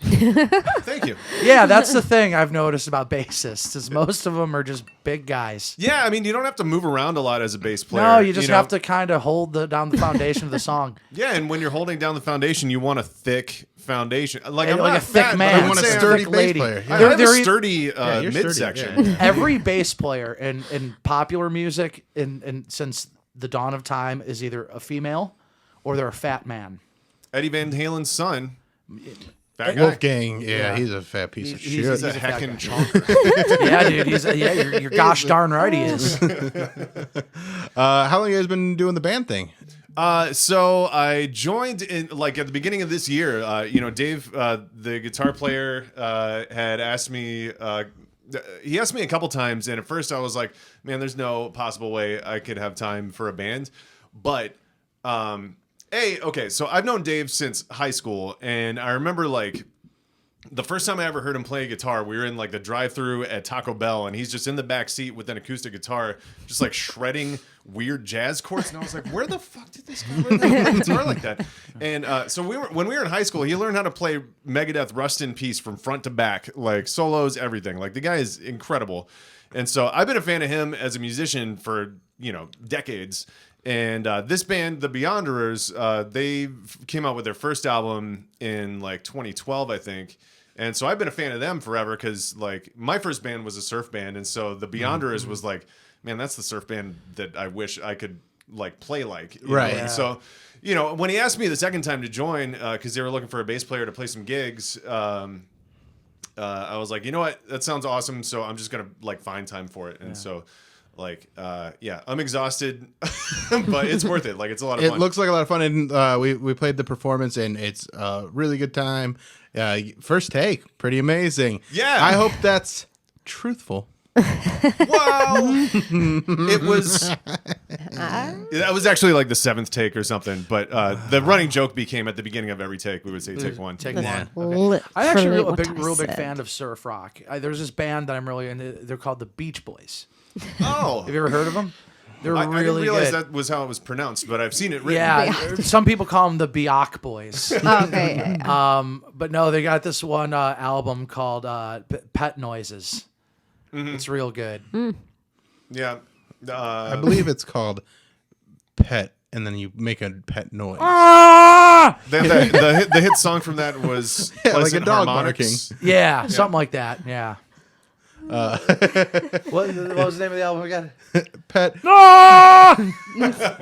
Thank you. Yeah, that's the thing I've noticed about bassists is most of them are just big guys. Yeah, I mean, you don't have to move around a lot as a bass player. No, you just know? have to kind of hold down the foundation of the song. Yeah, and when you're holding down the foundation, you want a thick foundation. Like, And I'm like not a thick fat, man. but I You would want a say sturdy thick bass lady. player. I have a They're- sturdy you're sturdy, midsection. yeah. Every bass player in popular music in since the dawn of time is either a female or they're a fat man. Eddie Van Halen's son. Fat guy. Wolfgang, yeah, he's a fat piece of He's- shit. He's a He's a fat heckin' guy. chonker. Yeah, dude. You're gosh darn right he is. How long you guys been doing the band thing? So I joined in like at the beginning of this year. Dave, the guitar player, had asked me. He asked me a couple times, and at first I was like, "Man, there's no possible way I could have time for a band." But, okay, so I've known Dave since high school, and I remember like the first time I ever heard him play guitar, we were in like the drive-through at Taco Bell, and he's just in the back seat with an acoustic guitar, just like shredding weird jazz chords. And I was like, "Where the fuck did this guy learn to play guitar like that?" And so when we were in high school, he learned how to play Megadeth "Rust in Peace" from front to back, like solos, everything. Like the guy is incredible. And so I've been a fan of him as a musician for decades. And this band, the Beyonderers, they came out with their first album in like 2012, I think. And so I've been a fan of them forever because like my first band was a surf band, and so the Beyonderers was like, man, that's the surf band that I wish I could like play like. you Right. know? And so, when he asked me the second time to join, because they were looking for a bass player to play some gigs, I was like, you know what, that sounds awesome. So I'm just gonna like find time for it, and so. Like, I'm exhausted, but it's worth it. Like, it's a lot of fun. It looks like a lot of fun, and we played the performance, and it's a really good time. First take, pretty amazing. Yeah. I hope that's truthful. Wow. It was. That was actually like the 7th take or something. But the running joke became at the beginning of every take, we would say take one. Take That's one. literally I'm actually what I real big said. fan of surf rock. There's this band that I'm really into. They're called the Beach Boys. Oh. Have you ever heard of them? They're I didn't really realize good. that was how it was pronounced, but I've seen it written. Yeah, some people call them the Bioc Boys. Oh, okay. Yeah. But no, they got this one album called Pet Noises. Mm-hmm. It's real good. Yeah. I believe it's called Pet, and then you make a pet noise. Ah! The hit song from that was Yeah, like a Pleasant dog Harmonics. Yeah, something like that. Yeah. What was the name of the album again? Pet. Ah!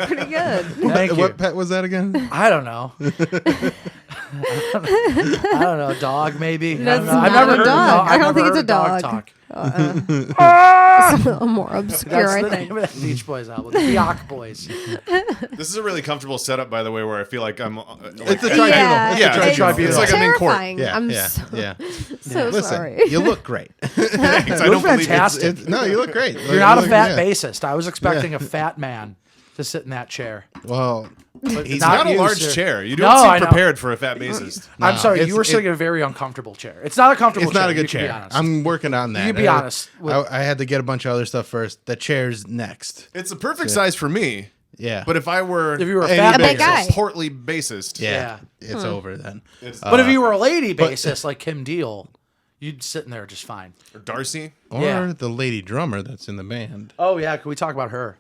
Pretty good. Thank you. What pet was that again? I don't know. I don't know. Dog, maybe. That's I don't know. I've not never a heard dog. I I've don't never think it's heard a dog. talk. A more obscure, That's I the think. name of that Beach Boys album. The Bioc Boys. This is a really comfortable setup, by the way, where I feel like I'm. It's a tribunal. Yeah, It's a it's tribunal. It's like I'm in court. terrifying. Yeah, I'm yeah, so, yeah. so Listen, sorry. you look great. Thanks, I You're don't believe it. fantastic. No, you look great. You're not a fat yeah. bassist. I was expecting a fat man to sit in that chair. Well, But He's not not a you, large sir. chair. You No, don't I seem know. prepared for a fat bassist. I'm sorry, it's- you were sitting in a very uncomfortable chair. It's not a comfortable it's chair. not a good you can be chair. honest. I'm working on that. You can be honest. I had to get a bunch of other stuff first. The chair's next. It's the perfect size for me. Yeah. But if I were If you were a Any fat big bassist. guy. portly bassist, yeah, it's over then. But if you were a lady bassist like Kim Deal, you'd sit in there just fine. or Darcy, Or Yeah. the lady drummer that's in the band. Oh, yeah. Can we talk about her?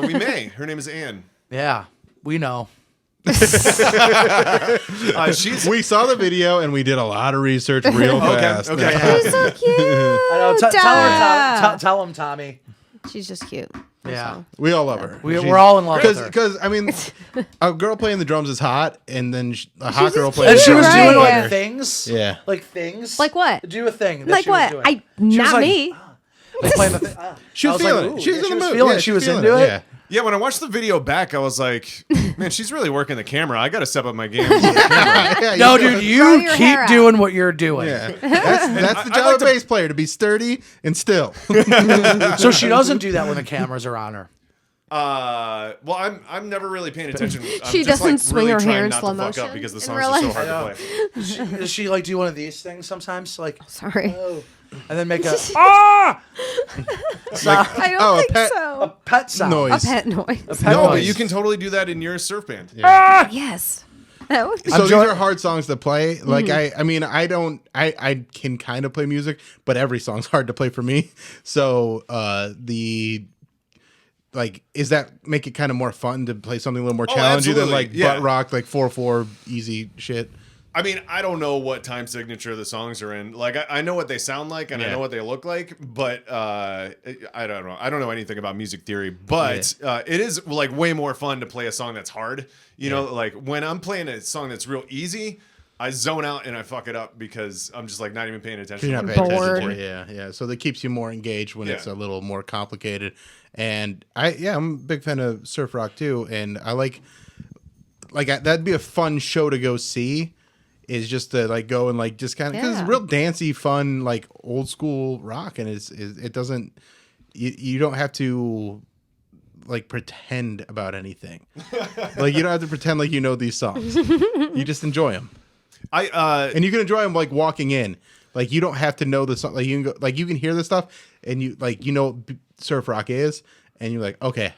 we may. Her name is Anne. Yeah, we know. She's We saw the video and we did a lot of research real fast. okay. She's so cute. I know. Tell him, Tommy. She's just cute. That's Yeah. all. We all love her. We're all in love with her. Because I mean, a girl playing the drums is hot, and then a hot girl just playing. And the she was drums Right. is doing better. like things. Yeah. Like things. Like what? Do a thing. That Like she was what? doing. I She was not like, me. Like playing the thing. She I was was like, feeling ooh, it. She was yeah, in she the was mood. feeling Yeah, it. She was feeling into it. Yeah. Yeah, when I watched the video back, I was like, man, she's really working the camera. I got to step up my game. Yeah, No, you- dude, Grow you your hair keep out. doing what you're doing. Yeah. That's the I job like of a to- bass player, to be sturdy and still. So she doesn't do that when the cameras are on her. Well, I'm never really paying attention. I'm She just, doesn't like, swing really her trying hair in not slow to fuck up motion because the in songs real are so life. hard to play. Does she like do one of these things sometimes? Like, Sorry. oh, and then make a ah I don't oh, a think pet- so. pet sound. Noise. A pet noise. Pet No, but noise. you can totally do that in your surf band. Yes. So these are hard songs to play. Like I mean, I can kind of play music, but every song's hard to play for me. So is that make it kind of more fun to play something a little more challenging than like butt rock, like 4/4 easy shit? I mean, I don't know what time signature the songs are in. Like, I know what they sound like and I know what they look like, but I don't know. I don't know anything about music theory, but it is like way more fun to play a song that's hard. You know, like when I'm playing a song that's real easy, I zone out and I fuck it up because I'm just like not even paying attention. You're not paying attention to it. Yeah. So that keeps you more engaged when it's a little more complicated. And I'm a big fan of surf rock too, and I like that'd be a fun show to go see. Is just to like go and like just kind of because it's real dancey, fun, like old school rock, and it doesn't you don't have to like pretend about anything. Like you don't have to pretend like you know these songs. You just enjoy them. And you can enjoy them like walking in. Like you don't have to know the song. Like you can go, like you can hear the stuff and you like what surf rock is, and you're like, okay,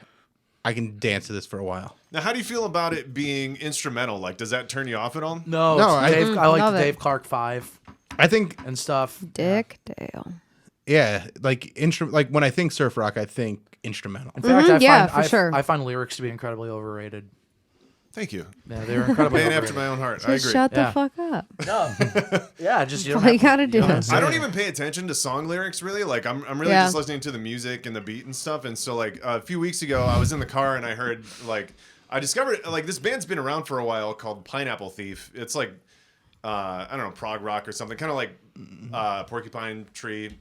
I can dance to this for a while. Now, how do you feel about it being instrumental? Like, does that turn you off at all? No, I like the Dave Clark 5. I think and stuff. Dick Dale. Yeah, like when I think surf rock, I think instrumental. In fact, for sure. I find lyrics to be incredibly overrated. Thank you. Yeah, they're incredibly Man overrated. after my own heart. Just I agree. shut the fuck up. No. Yeah, just you That's all you gotta do. I don't even pay attention to song lyrics really. Like I'm really just listening to the music and the beat and stuff. And so like a few weeks ago, I was in the car and I heard I discovered like this band's been around for a while called Pineapple Thief. It's like I don't know, prog rock or something, kind of like Porcupine Tree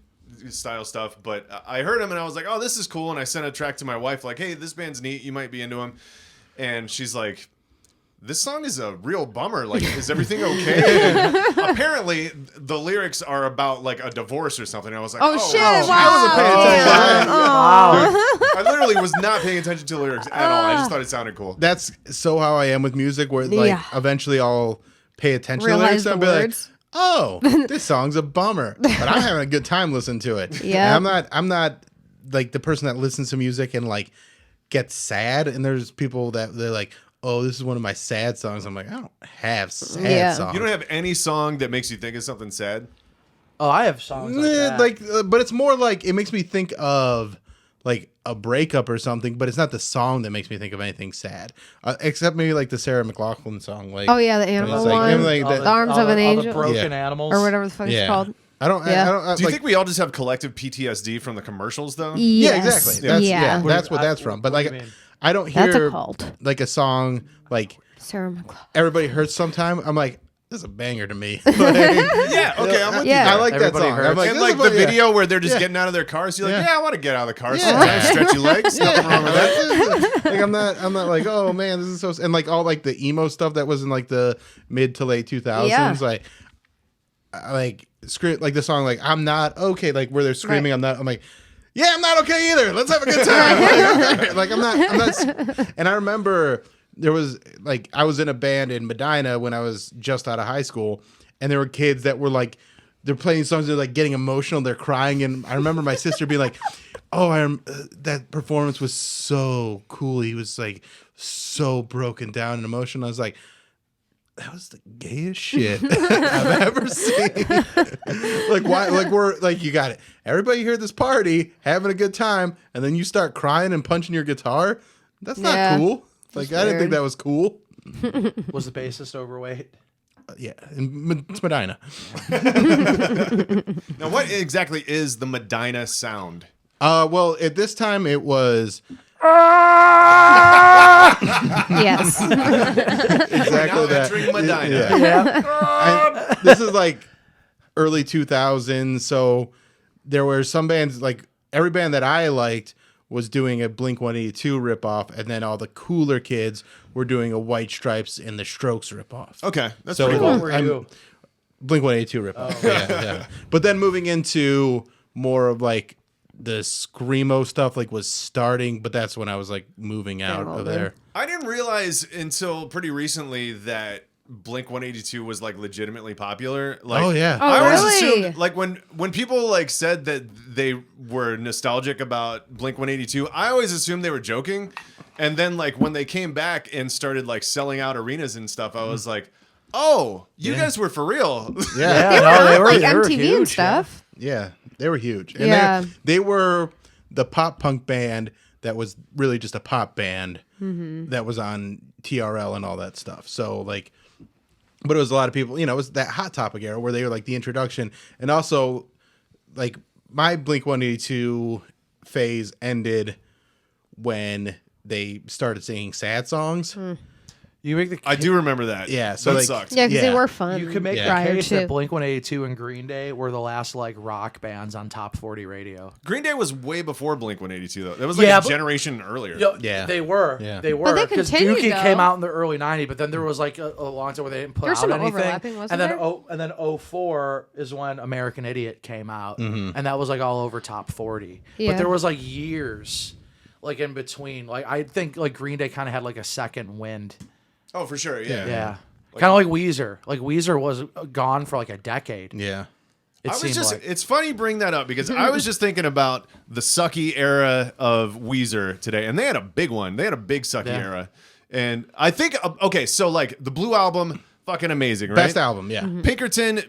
style stuff. But I heard them and I was like, oh, this is cool. And I sent a track to my wife like, hey, this band's neat. You might be into them. And she's like, this song is a real bummer. Like, is everything okay? And apparently, the lyrics are about like a divorce or something. I was like, oh shit! Wow. I wasn't paying attention. I literally was not paying attention to the lyrics at all. I just thought it sounded cool. That's so how I am with music, where like eventually I'll pay attention to the lyrics and I'll be like, oh, this song's a bummer, but I'm having a good time listening to it. Yeah, I'm not like the person that listens to music and like gets sad. And there's people that they're like, oh, this is one of my sad songs. I'm like, I don't have sad songs. You don't have any song that makes you think of something sad? Oh, I have songs like that. But it's more like it makes me think of like a breakup or something, but it's not the song that makes me think of anything sad. Except maybe like the Sarah McLachlan song. Like, oh yeah, the animal one. Like the Arms of an Angel. The broken animals. Or whatever the fuck it's called. I don't. Do you think we all just have collective PTSD from the commercials, though? Yes. Yeah, exactly. That's what that's from. But like, I don't hear like a song like Sarah McLachlan. Everybody Hurts Sometime. I'm like, this is a banger to me. Yeah, okay, I'm with you. I like that song. I'm like, and like the video where they're just getting out of their cars. You're like, I want to get out of the car sometimes. Stretch your legs. Nothing wrong with that. Like I'm not like, oh man, this is so. And like all like the emo stuff that was in like the mid to late 2000s, like scream like the song like I'm not okay, like where they're screaming. I'm like, yeah, I'm not okay either. Let's have a good time. Like I'm not. And I remember there was like I was in a band in Medina when I was just out of high school, and there were kids that were like they're playing songs, they're like getting emotional, they're crying, and I remember my sister being like, "Oh, that performance was so cool. He was like so broken down and emotional." I was like, that was the gayest shit I've ever seen. Like why? Like we're like you got it. Everybody here at this party having a good time, and then you start crying and punching your guitar. That's not cool. Like I didn't think that was cool. Was the bassist overweight? Yeah, it's Medina. Now, what exactly is the Medina sound? Well, at this time it was. Yes. Exactly that. Entering Medina. This is like early 2000s, so there were some bands like every band that I liked was doing a Blink-182 ripoff, and then all the cooler kids were doing a White Stripes and the Strokes ripoff. Okay, that's so pretty cool. What were you? Blink-182 ripoff. Oh. Yeah. But then moving into more of like the screamo stuff like was starting, but that's when I was like moving out of there. I didn't realize until pretty recently that Blink-182 was like legitimately popular. Like, oh yeah. I always really? assumed like when people like said that they were nostalgic about Blink-182, I always assumed they were joking. And then like when they came back and started like selling out arenas and stuff, I was like, oh, you guys were for real. Yeah. no, They were like they were MTV huge, and stuff. Yeah, they were huge. And Yeah. they were the pop punk band that was really just a pop band that was on TRL and all that stuff. So like, but it was a lot of people, it was that Hot Topic era where they were like the introduction. And also like my Blink-182 phase ended when they started singing sad songs. You make the I do remember that. Yeah, so that like- sucked. Yeah, because Yeah. they were fun. You could make the prior case to. that Blink-182 and Green Day were the last like rock bands on top 40 radio. Green Day was way before Blink-182 though. That was like Yeah, a but- generation earlier. Yeah. They were. Yeah. They were. they Because continued, Dookie though. came out in the early 90s, but then there was like a long time where they didn't put There was out some anything. overlapping, wasn't and then there? and then 04 is when American Idiot came out, and that was like all over top 40. Yeah. But there was like years like in between. Like I think like Green Day kind of had like a second wind. Oh, for sure. Yeah. Yeah. Kind of like Weezer. Like Weezer was gone for like a decade. Yeah. It I was seemed just, like. it's funny you bring that up because I was just thinking about the sucky era of Weezer today, and they had a big one. They had a big sucky Yeah. era. And I think, okay, so like the Blue Album, fucking amazing, right? Best album, yeah. Pinkerton,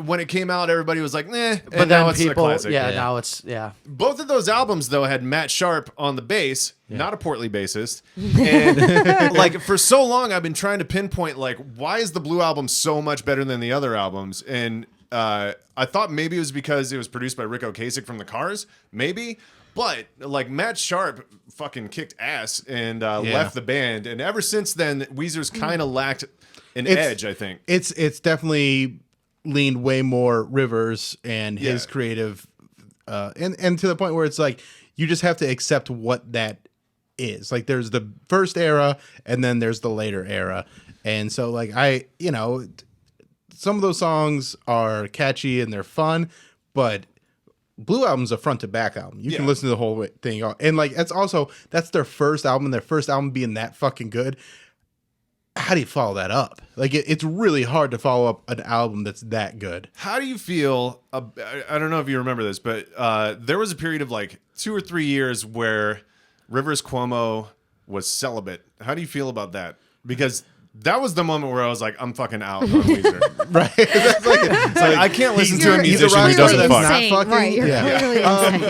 when it came out, everybody was like, nah, But and now then it's a people, classic. yeah, now it's, yeah. Both of those albums, though, had Matt Sharp on the bass, not a portly bassist. And like for so long, I've been trying to pinpoint like why is the Blue Album so much better than the other albums? And I thought maybe it was because it was produced by Rick Ocasek from the Cars, maybe. But like Matt Sharp fucking kicked ass and left the band, and ever since then, Weezer's kind of lacked an edge. I think It's definitely leaned way more Rivers and his Yeah. creative, and to the point where it's like you just have to accept what that is. Like there's the first era and then there's the later era, and so like some of those songs are catchy and they're fun, but Blue Album's a front to back album. You can Yeah. listen to the whole thing, and like that's their first album. Their first album being that fucking good. How do you follow that up? Like it's really hard to follow up an album that's that good. How do you feel? I don't know if you remember this, but there was a period of like 2 or 3 years where Rivers Cuomo was celibate. How do you feel about that? Because that was the moment where I was like, I'm fucking out on Weezer. Right? That's like, It's like, I can't listen to a he's a musician rock who star doesn't that's fuck. not Insane. fucking. Right, you're yeah. clearly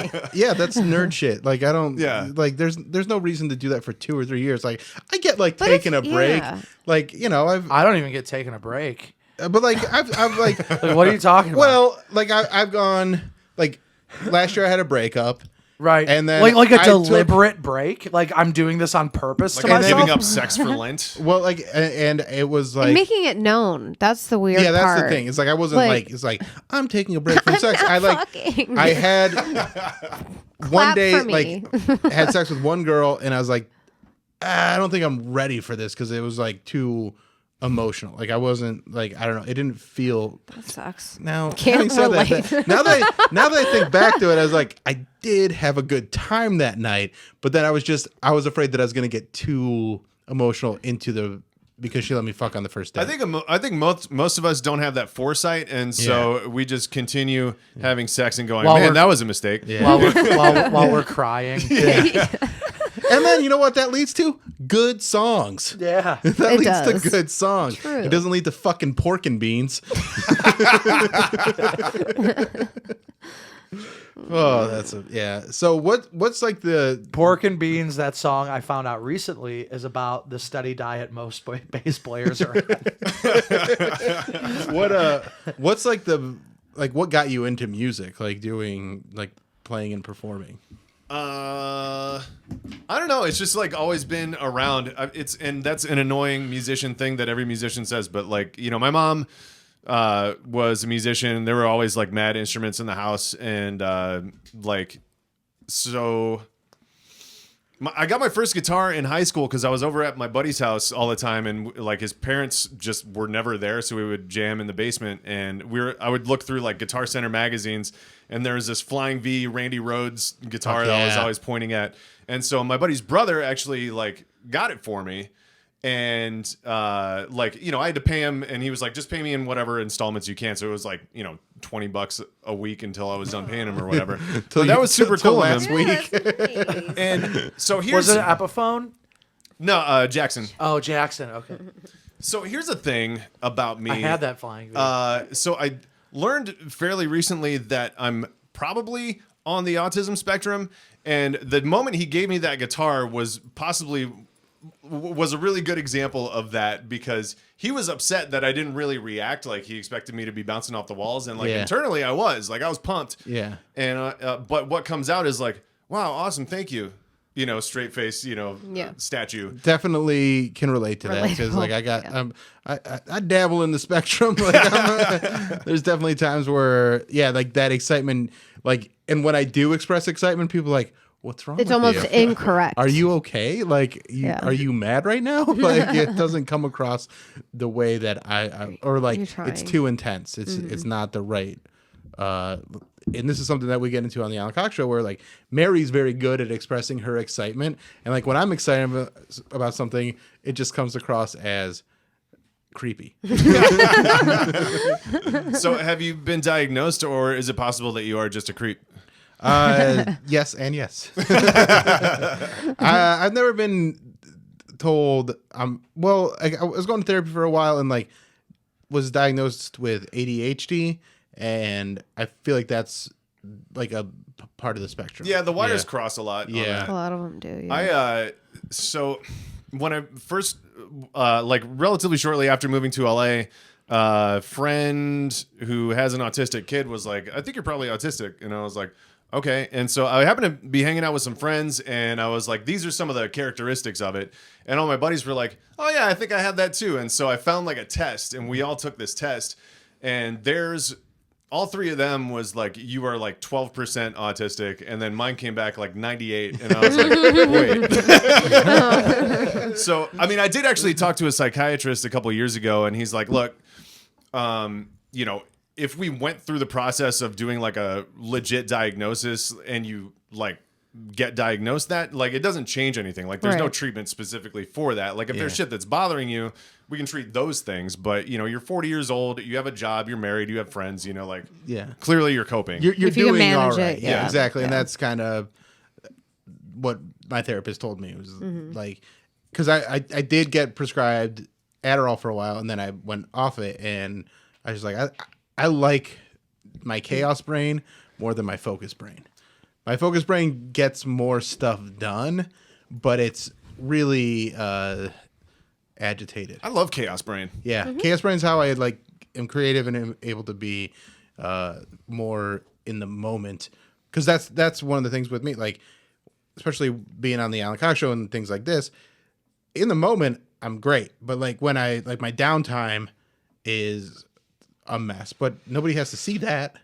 insane. Yeah, that's nerd shit. Like I don't. Yeah. Like there's no reason to do that for 2 or 3 years. Like I get like But taking if- a break. yeah. Like I don't even get taken a break. but like I've like. Like, what are you talking about? Well, like I've gone like last year I had a breakup. Right. And then like a I took- deliberate break. Like I'm doing this on purpose Like to I'm myself. giving up sex for Lent. Well, like and it was like And making it known. That's the weird yeah, that's part. the thing. It's like I wasn't Like- like it's like I'm taking a break from I'm sex. not I like fucking. I had one Clap day for me. like had sex with one girl and I was like I don't think I'm ready for this because it was like too emotional. Like I wasn't like I don't know. It didn't feel. That sucks. Now Can't having said relate. now that I think back to it, I was like I did have a good time that night, but then I was afraid that I was going to get too emotional into the because she let me fuck on the first day. I think most of us don't have that foresight, and so we just continue having sex and going, While man, we're- that was a mistake. while we're crying. And then you know what that leads to? Good songs. Yeah. That It leads does. to good songs. True. It doesn't lead to fucking pork and beans. Oh, yeah. So what's like the Pork and Beans, that song I found out recently is about the steady diet most bass players are on. what's like the what got you into music? Like doing like playing and performing? I don't know. It's just like always been around. And that's an annoying musician thing that every musician says. But like, you know, my mom was a musician. There were always like mad instruments in the house, and I got my first guitar in high school because I was over at my buddy's house all the time, and like his parents just were never there, so we would jam in the basement. And I would look through like Guitar Center magazines, and there was this Flying V Randy Rhoads guitar that I was always pointing at. And so my buddy's brother actually like got it for me. And like, you know, I had to pay him, and he was like, just pay me in whatever installments you can. So it was like, you know, $20 a week until I was done paying him or whatever. But that was super cool last of him. week. And so here's Was it an Epiphone? No, Jackson. Oh, Jackson. Okay. So here's the thing about me. I had that flying V. So I learned fairly recently that I'm probably on the autism spectrum, and the moment he gave me that guitar was a really good example of that, because he was upset that I didn't really react like he expected me to be bouncing off the walls, and like internally I was pumped. Yeah. And but what comes out is like, wow, awesome, thank you. You know, straight face, statue. Definitely can relate to that, because like I dabble in the spectrum. Like there's definitely times where like that excitement, like, and when I do express excitement, people are like, what's wrong? It's with almost you? incorrect. Are you okay? Like, are you mad right now? Like, it doesn't come across the way that I or like it's too intense. It's not the right. And this is something that we get into on the Alan Cox Show, where like Mary's very good at expressing her excitement, and like when I'm excited about something, it just comes across as creepy. So, have you been diagnosed, or is it possible that you are just a creep? Yes and yes. I've never been told. Well, I was going to therapy for a while, and like was diagnosed with ADHD, and I feel like that's like a part of the spectrum. Yeah, the wires cross a lot. Yeah, a lot of them do. Yeah. So when I first, like relatively shortly after moving to LA, a friend who has an autistic kid was like, I think you're probably autistic. And I was like, okay. And so I happened to be hanging out with some friends, and I was like, these are some of the characteristics of it. And all my buddies were like, oh yeah, I think I have that too. And so I found like a test, and we all took this test, and all three of them was like, you are like 12% autistic, and then mine came back like 98, and I was like, wait. So, I mean, I did actually talk to a psychiatrist a couple of years ago, and he's like, look, if we went through the process of doing like a legit diagnosis, and you like get diagnosed that, like, it doesn't change anything. Like, there's no treatment specifically for that. Like, if there's shit that's bothering you, we can treat those things. But, you're 40 years old, you have a job, you're married, you have friends, like, clearly you're coping. You're if you doing can all manage right. it, Yeah, exactly. And that's kind of what my therapist told me. It was like, because I did get prescribed Adderall for a while, and then I went off it, and I was like, I like my chaos brain more than my focus brain. My focus brain gets more stuff done, but it's really agitated. I love chaos brain. Yeah, chaos brain is how I like am creative and am able to be more in the moment. Because that's one of the things with me, like especially being on the Alan Cox Show and things like this. In the moment, I'm great, but like when I like my downtime is a mess. But nobody has to see that.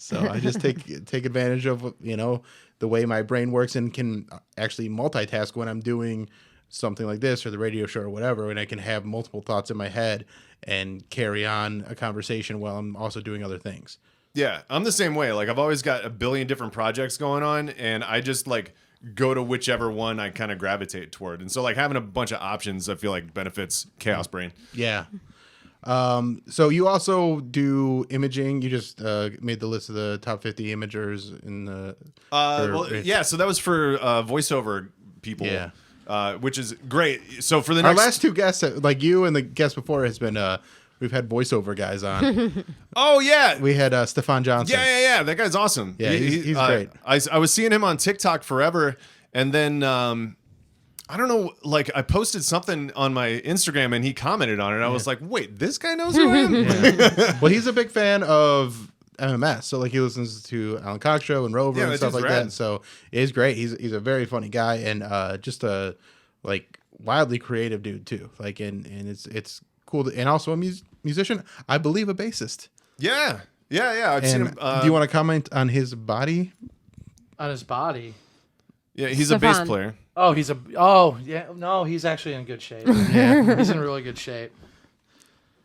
So I just take advantage of the way my brain works, and can actually multitask when I'm doing something like this or the radio show or whatever, and I can have multiple thoughts in my head and carry on a conversation while I'm also doing other things. Yeah, I'm the same way. Like, I've always got a billion different projects going on, and I just like go to whichever one I kind of gravitate toward. And so like having a bunch of options, I feel like benefits chaos brain. Yeah. So you also do imaging. You just made the list of the top 50 imagers in the. So that was for voiceover people. Yeah. Which is great. So for the our next last two guests, like you and the guest before, has been we've had voiceover guys on. Oh yeah, we had Stefan Johnson. Yeah. That guy's awesome. Yeah, he's great. I was seeing him on TikTok forever, and then I don't know, like I posted something on my Instagram and he commented on it. I was like, wait, this guy knows who I am? Yeah. Well, he's a big fan of MMS, so like he listens to Alan Cox Show and Rover and stuff like that. So it's great. He's a very funny guy, and just a like wildly creative dude too. Like and it's cool and also a musician. I believe a bassist. Yeah. I've seen him. Do you want to comment on his body? On his body? Yeah, he's Stefan. a bass player. Oh, he's actually in good shape. Yeah, he's in really good shape.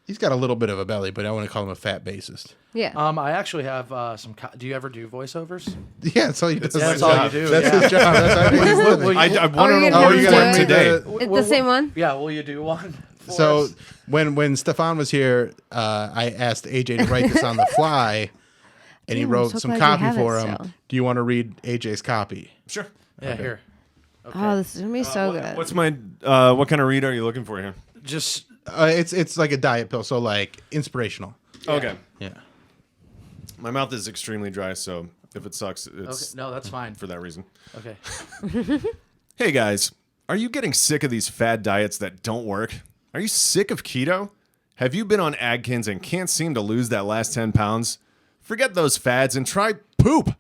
He's got a little bit of a belly, but I want to call him a fat bassist. Yeah. I actually have some. Do you ever do voiceovers? Yeah, that's all you do. That's all you do. That's his job. That's how he's living. I want to you know gonna more do for it? today. The same one? Yeah, will you do one? So when Stefan was here, I asked AJ to write this on the fly, and he Damn, wrote I'm so some glad you copy have it for him. still. Do you want to read AJ's copy? Sure. Yeah, here. Okay. Oh, this is gonna be so good. What's my what kind of read are you looking for here? Just It's like a diet pill, so like inspirational. Okay. Yeah. My mouth is extremely dry, so if it sucks, okay. it's No, that's fine. for that reason. Okay. Hey guys, are you getting sick of these fad diets that don't work? Are you sick of keto? Have you been on Adkins and can't seem to lose that last 10 pounds? Forget those fads and try poop.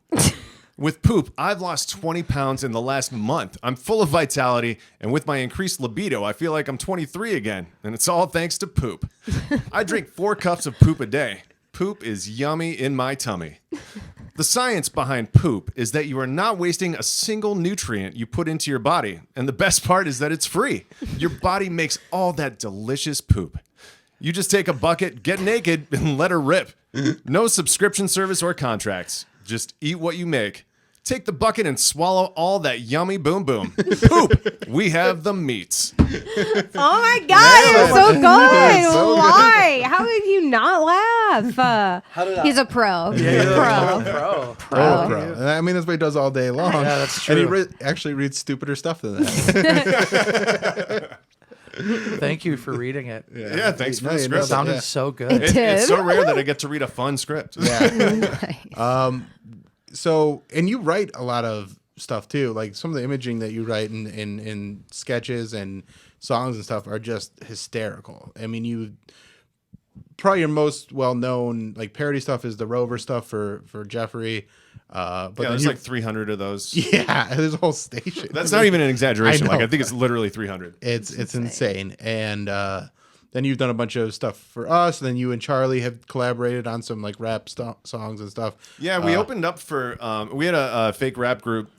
With poop, I've lost 20 pounds in the last month. I'm full of vitality, and with my increased libido, I feel like I'm 23 again, and it's all thanks to poop. I drink 4 cups of poop a day. Poop is yummy in my tummy. The science behind poop is that you are not wasting a single nutrient you put into your body. And the best part is that it's free. Your body makes all that delicious poop. You just take a bucket, get naked, and let her rip. No subscription service or contracts. Just eat what you make. Take the bucket and swallow all that yummy boom boom. Poop. We have the meats. Oh my God, it was so good. so Why? How did you not laugh? How did I? He's a pro. Pro. Bro. I mean, that's what he does all day long. Yeah, that's And he true. actually reads stupider stuff than that. Thank you for reading it. Yeah, thanks for No, the you script. know, Sounded yeah. so good. It's so rare that I get to read a fun script. Yeah. So, and you write a lot of stuff too. Like some of the imaging that you write in sketches and songs and stuff are just hysterical. I mean, you probably your most well known like parody stuff is the Rover stuff for Jeffrey. But Yeah, then there's you, like 300 of those. yeah, there's a whole station. That's not even an exaggeration. I know. Like I think it's literally 300. It's insane. And then you've done a bunch of stuff for us. And then you and Charlie have collaborated on some like rap songs and stuff. Yeah, we opened up for we had a fake rap group.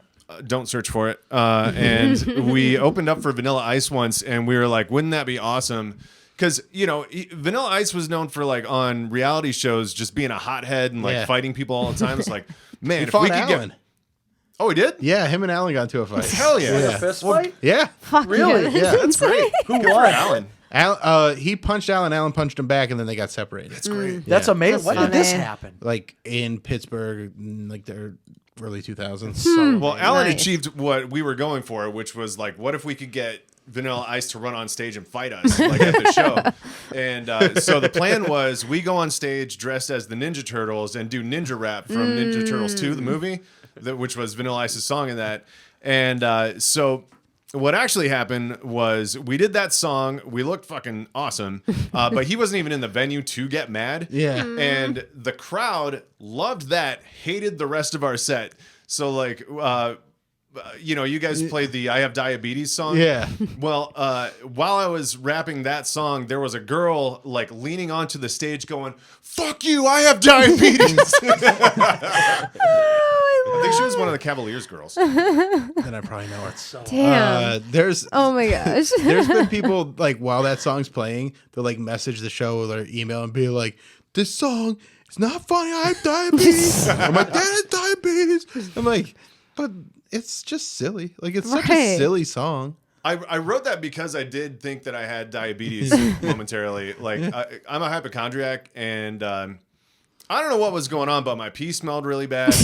Don't search for it. And we opened up for Vanilla Ice once, and we were like, wouldn't that be awesome? Because, you know, Vanilla Ice was known for like on reality shows just being a hothead and like fighting people all the time. It's like, man, He if fought we could Alan. get. Oh, he did? Yeah, him and Alan got into a fight. Hell yeah. A fist fight? Yeah. Fuck Really? you. Yeah. That's great. Who Good for won? Alan. He punched Alan. Alan punched him back, and then they got separated. That's great. That's amazing. That's When did this funny. happen? Like in Pittsburgh, in like the early 2000s. So Well, Alan Nice. achieved what we were going for, which was like, what if we could get Vanilla Ice to run on stage and fight us like at the show? And so the plan was we go on stage dressed as the Ninja Turtles and do ninja rap from Ninja Turtles 2, the movie, which was Vanilla Ice's song in that. And so what actually happened was we did that song. We looked fucking awesome, but he wasn't even in the venue to get mad. Yeah. And the crowd loved that, hated the rest of our set. So like, you know, you guys played the I Have Diabetes song. Yeah. Well, while I was rapping that song, there was a girl like leaning onto the stage going, "Fuck you, I have diabetes." I think she was one of the Cavaliers girls. Then I probably know it. Damn. There's Oh my gosh. there's been people like while that song's playing, they'll like message the show or email and be like, "This song is not funny. I have diabetes. Or my dad has diabetes." I'm like, but it's just silly. Like it's such a Right. silly song. I wrote that because I did think that I had diabetes momentarily. Like I'm a hypochondriac, and I don't know what was going on, but my pee smelled really bad.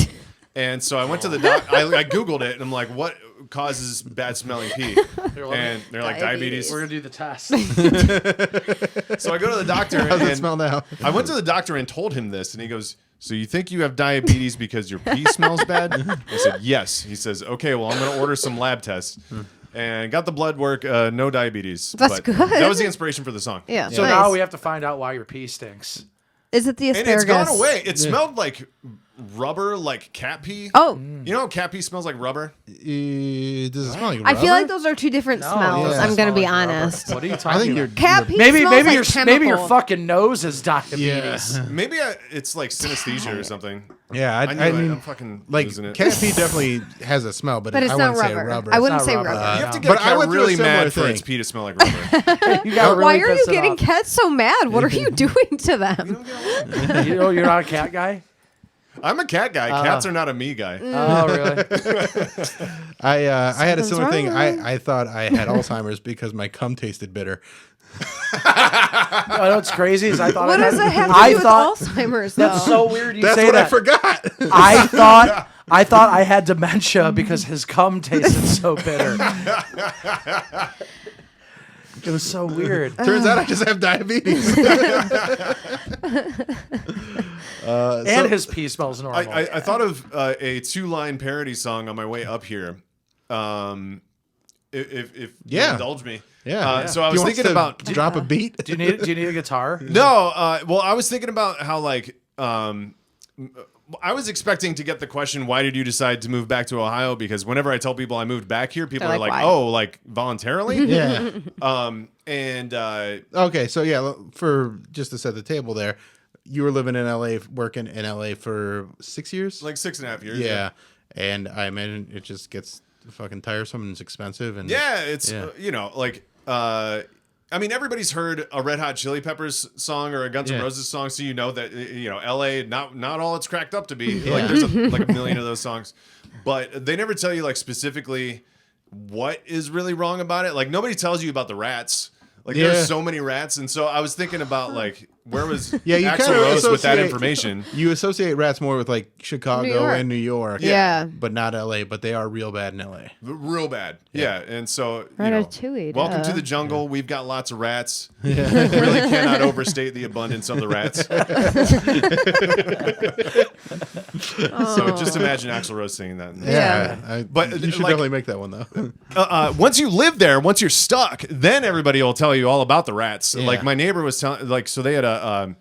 And so I went to the doc. I Googled it, and I'm like, "What causes bad smelling pee?" And they're like, "Diabetes." We're gonna do the test. So I go to the doctor, How's it and smell now? I went to the doctor and told him this, and he goes, "So you think you have diabetes because your pee smells bad?" I said, "Yes." He says, "Okay, well, I'm going to order some lab tests." And got the blood work, no diabetes. That's But good. That was the inspiration for the song. Yeah. So nice. now we have to find out why your pee stinks. Is it the And asparagus? it's gone away. It smelled like rubber, like cat pee. Oh, You know how cat pee smells like rubber? Does it smell like I feel rubber? like those are two different No, smells. yeah. I'm gonna be Smell like rubber. honest. What are you I talking think about? Cat pee Maybe smells like your chemical. fucking nose has diabetes. Yeah. Maybe it's like synesthesia or something. Yeah, I knew it. mean, I'm fucking like losing it. cat pee definitely has a smell, but But it's I not wouldn't say rubber. rubber. I wouldn't It's say not rubber. rubber. You have to get But a I cat went through a really similar mad for thing. its pee to smell like rubber. You got Why really are you pissed it getting off. cats so mad? What are you doing to them? You know, you're not a cat guy. I'm a cat guy. Cats are not a me guy. Oh, really? I had a Something's similar thing. wrong. I thought I had Alzheimer's because my cum tasted bitter. I know what's crazy is I thought What I does had, that have to I do with thought Alzheimer's? Though? that's so weird. You That's say what that. I forgot. I thought I had dementia because his cum tasted so bitter. It was so weird. Turns out I just have diabetes. And his pee smells normal. I thought of a 2-line parody song on my way up here. If you indulge me. Yeah. So I was thinking about drop a beat. Do you need a guitar? No. Well, I was thinking about how like I was expecting to get the question, why did you decide to move back to Ohio? Because whenever I tell people I moved back here, people They're are like, like, why? oh, like voluntarily? Yeah. Okay, so yeah, for just to set the table there, you were living in LA, working in LA for 6 years? like 6.5 years. Yeah. And I imagine it just gets fucking tiresome and it's expensive. And Yeah, it's, I mean, everybody's heard a Red Hot Chili Peppers song or a Guns N' Roses song, so you know that, LA, not all it's cracked up to be. Like, there's like a million of those songs. But they never tell you, like, specifically what is really wrong about it. Like, nobody tells you about the rats. Like, there's so many rats. And so I was thinking about, like, where was you Axl kinda Rose with that associate- information? You associate rats more with like Chicago New York. and New York. Yeah. But not LA, but they are real bad in LA. Real bad. Yeah. And so, Ratatouille, welcome to the jungle. We've got lots of rats. Really cannot overstate the abundance of the rats. So just imagine Axl Rose singing that. Yeah. But you should like- definitely make that one though. Once you live there, once you're stuck, then everybody will tell you all about the rats. Yeah. Like my neighbor was telling, like, so they had a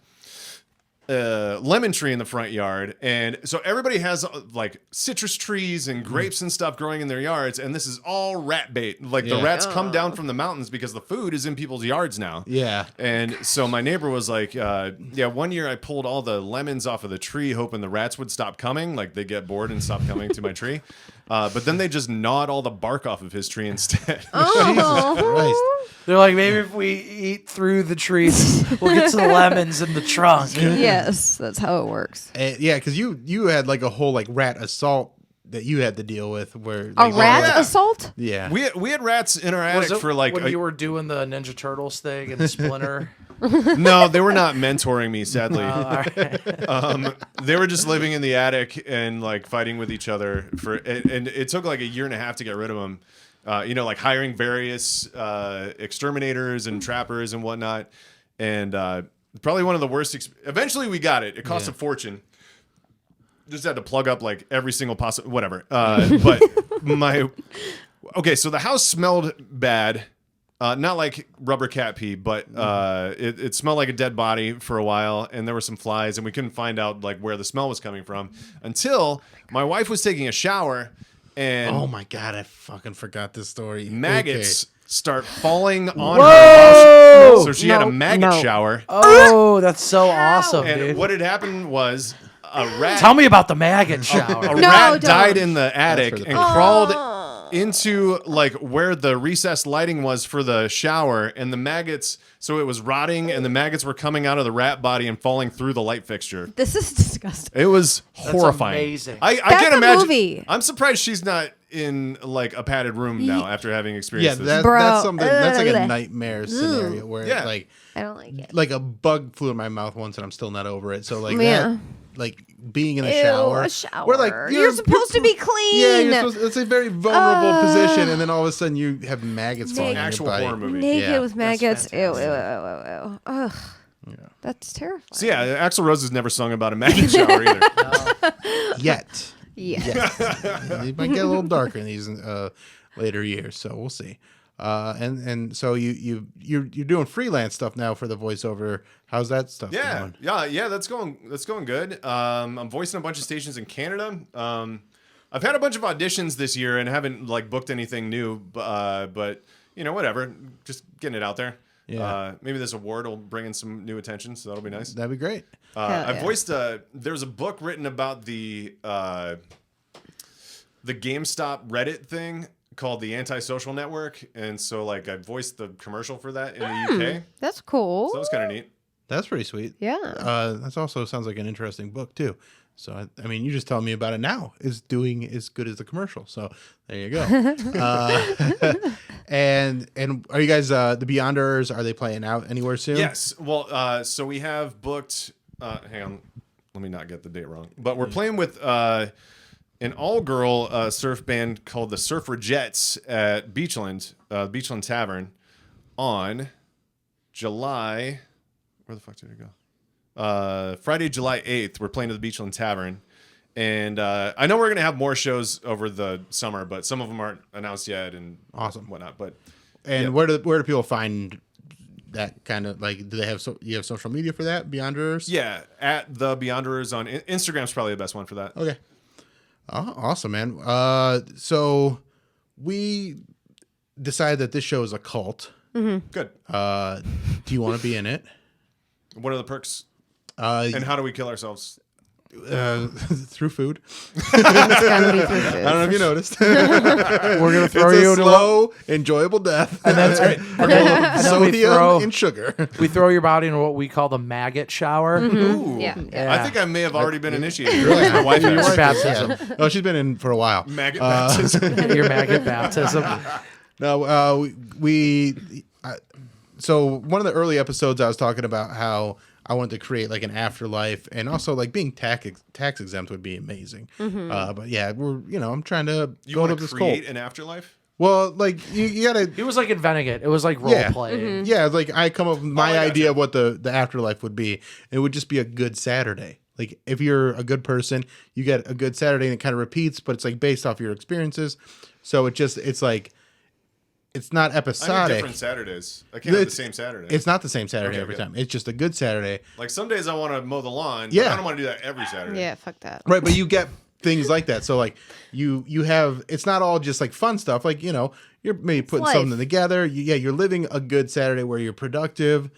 lemon tree in the front yard, and so everybody has like citrus trees and grapes and stuff growing in their yards, and this is all rat bait. Like the rats come down from the mountains because the food is in people's yards now. Yeah. And so my neighbor was like, one year I pulled all the lemons off of the tree hoping the rats would stop coming, like they get bored and stop coming to my tree. But then they just gnawed all the bark off of his tree instead. Jesus Christ. They're like, maybe if we eat through the trees, we'll get to the lemons in the trunk. Yes, that's how it works. Yeah, because you had like a whole like rat assault that you had to deal with where A like, rat yeah. assault? Yeah. We had rats in our Was attic it for like when you were doing the Ninja Turtles thing and Splinter? no, they were not mentoring me, sadly. All right. They were just living in the attic and like fighting with each other and it took like a year and a half to get rid of them. Like hiring various exterminators and trappers and whatnot, and probably one of the worst. Eventually, we got it. It cost a fortune. Just had to plug up like every single possible whatever. But so the house smelled bad. Not like rubber cat pee, but it smelled like a dead body for a while, and there were some flies, and we couldn't find out like where the smell was coming from until my wife was taking a shower, and Oh my God, I fucking forgot this story. maggots Okay. start falling on Whoa! her. So she had a maggot No. shower, Oh, that's so awesome, and dude. what had happened was a rat. Tell me about the maggot shower. A No, rat don't. died in the attic for the and crawled into like where the recessed lighting was for the shower, and the maggots. So it was rotting, and the maggots were coming out of the rat body and falling through the light fixture. This is disgusting. It was horrifying. amazing. I That's can't a imagine. movie. I'm surprised she's not in like a padded room now after having Yeah, experienced this. that's Bro. something. That's like a Ugh. nightmare scenario where Yeah. like I don't like it. like a bug flew in my mouth once and I'm still not over it. So like Yeah. that, like being in a Ew, shower, a shower. where like You're supposed to be clean. Yeah, it's a very vulnerable position, and then all of a sudden you have maggots falling in your Actual body. horror movie. Naked Yeah. with maggots. Ew, ew, ew, ew, ew. Ugh. That's terrifying. So yeah, Axl Rose has never sung about a maggot shower either. Yet. Yeah. It might get a little darker in these later years, so we'll see. And so you're doing freelance stuff now for the voiceover. How's that stuff going? Yeah. That's going good. I'm voicing a bunch of stations in Canada. I've had a bunch of auditions this year and haven't like booked anything new, but whatever, just getting it out there. Yeah. Maybe this award will bring in some new attention, so that'll be nice. That'd be great. I yeah. voiced there's a book written about the GameStop Reddit thing called The Antisocial Network, and so like I voiced the commercial for that in the UK. That's cool. So that was kind of neat. That's pretty sweet. Yeah. That also sounds like an interesting book too. So I mean, you just telling me about it now is doing as good as the commercial. So there you go. And are you guys the Beyonderers? Are they playing out anywhere soon? Yes. Well, so we have booked. Hang on, let me not get the date wrong. But we're playing with an all-girl surf band called the Surfragettes at Beachland Tavern on July. Where the fuck did it go? Friday, July 8th. We're playing at the Beachland Tavern. And I know we're going to have more shows over the summer, but some of them aren't announced yet and whatnot. But where do people find that kind of, like, do they have you have social media for that, Beyonderers? Yeah, at the Beyonderers on Instagram's probably the best one for that. Okay. Oh, awesome, man. So we decided that this show is a cult. Mm-hmm. Good. Do you want to be in it? What are the perks? And how do we kill ourselves? Through food. It's gonna be through food. I don't know if you noticed. We're gonna throw it's you a into slow, enjoyable death. and then we Sodium throw- and sugar. we throw your body in what we call the maggot shower. Ooh. Yeah. I think I may have already been initiated. Really? My wife Your has. baptism. Oh, she's been in for a while. Maggot baptism. Your maggot baptism. No, so one of the early episodes I was talking about how I wanted to create like an afterlife, and also like being tax exempt would be amazing. But yeah, I'm trying to You go to want to this create cult. an afterlife? Well, like you gotta. He was like inventing it. It was like role Yeah. playing. Yeah, like I come up with my I gotcha. idea of what the afterlife would be. It would just be a good Saturday. Like if you're a good person, you get a good Saturday and it kind of repeats, but it's like based off your experiences. So it's like it's not I need episodic. different Saturdays. I can't have the It's- same Saturday. It's not the same Saturday Okay, every good. time. It's just a good Saturday. Like some days I want to mow the lawn, but Yeah. I don't want to do that every Saturday. Yeah, fuck that. Right, but you get things like that. So like you have, it's not all just like fun stuff. Like, you're maybe putting life. something together. You're living a good Saturday where you're productive,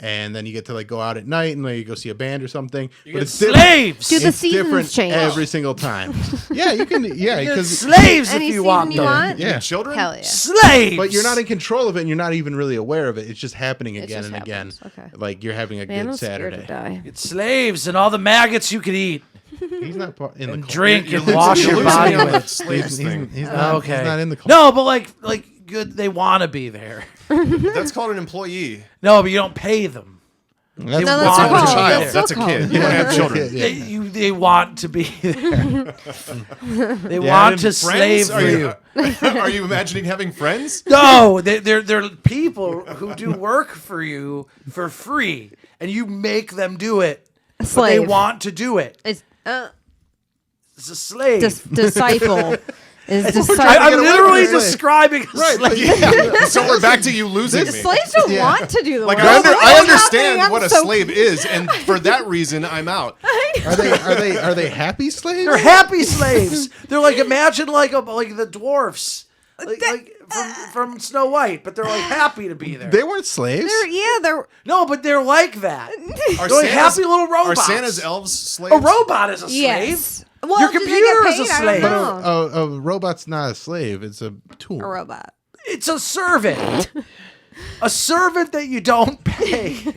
and then you get to like go out at night and like go see a band or something. You but get it's different. slaves. Do the It's seasons different change? every single time. Yeah, you can. Yeah, You get because slaves if Any you season want you them. want? yeah. Children? Hell yeah. Slaves. But you're not in control of it, and you're not even really aware of it. It's just happening It again just and again. happens. Okay. Like you're having a Man, good I'm scared to Saturday. die. Get slaves and all the maggots you could eat He's not in the and cult. drink You're and wash losing your me body on the with. slaves thing. He's not, Okay. He's not in the cult. No, but like good. They want to be there. That's called an employee. No, but you don't pay them. That's, No, want that's a to cult. be there. That's That's a still kid. cult. You want to have children. Yeah. They want to be there. They Yeah, want and to slave Friends? for you. Are you imagining having friends? No, they're people who do work for you for free, and you make them do it. But they Slave. want to do it. It's It's a slave. disciple. Is disciple. I'm get away literally with it. describing a Right, slave. Yeah. So we're back to you losing me. Slaves don't Yeah. want to do the Like work. I What's understand happening? what I'm a so- slave is, and for that reason, I'm out. Are they happy slaves? They're happy slaves. They're like imagine like the dwarfs, like from Snow White, but they're like happy to be there. They weren't slaves. They're No, but they're like that. Are They're like happy little Are robots. Santa's elves slaves? A robot is a slave. yes. Well, Your do they computer get is a paid? I slave. don't But know. a robot's not a slave. It's a tool. A robot. It's a servant. A servant that you don't pay. And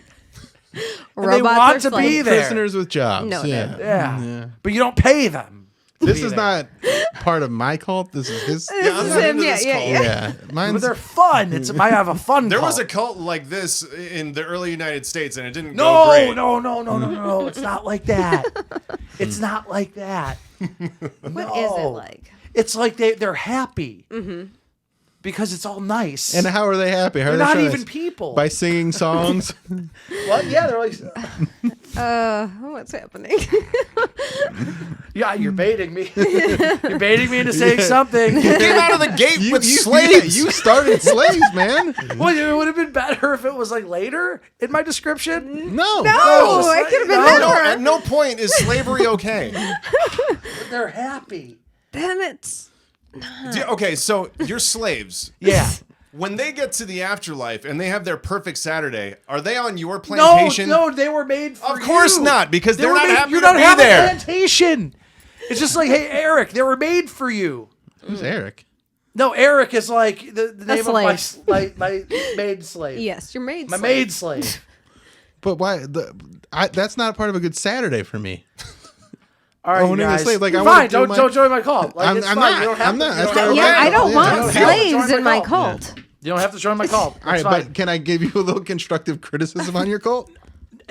they Robots want are to be slaves. there. Prisoners with jobs. No, yeah. Yeah. But you don't pay them. to This be is there. not part of my cult. This is his. Yeah, I'm This not is into him. this cult. Yeah. But Mine's. they're fun. It might have a fun There cult. was a cult like this in the early United States, and it didn't go No, great. no. It's not like that. It's not like that. What is it like? It's like they're happy. Because it's all nice. And how are they happy? How they're are they not trying even to- people. By singing songs. What? Yeah, they're like, What's happening? yeah, you're baiting me. You're baiting me into saying something. Came out of the gate with slaves. You started slaves, man. Well, it would have been better if it was like later in my description. No. No, it could have been No, No, better. at no point is slavery okay. They're happy. Then it's Okay, so you're slaves. Yeah. When they get to the afterlife and they have their perfect Saturday, are they on your No, plantation? they were made for Of course you. not, because They they're were not made- happy you to don't be have there. a plantation. It's just like, hey, Eric, they were made for you. Who's Eric? No, Eric is like the name of my slave. my maid slave. yes, your maid. My slave. maid slave. But why? That's not part of a good Saturday for me. All right, Owning you a guys. slave, like, I You're wanna fine. do Don't my- join my cult. Like, I'm it's not. fine. You don't have I'm to, not. you That's don't not have to- Yeah, I don't Yeah, want you don't have to slaves join in my my cult. cult. You don't have to join my cult. All right, It's fine. but can I give you a little constructive criticism on your cult?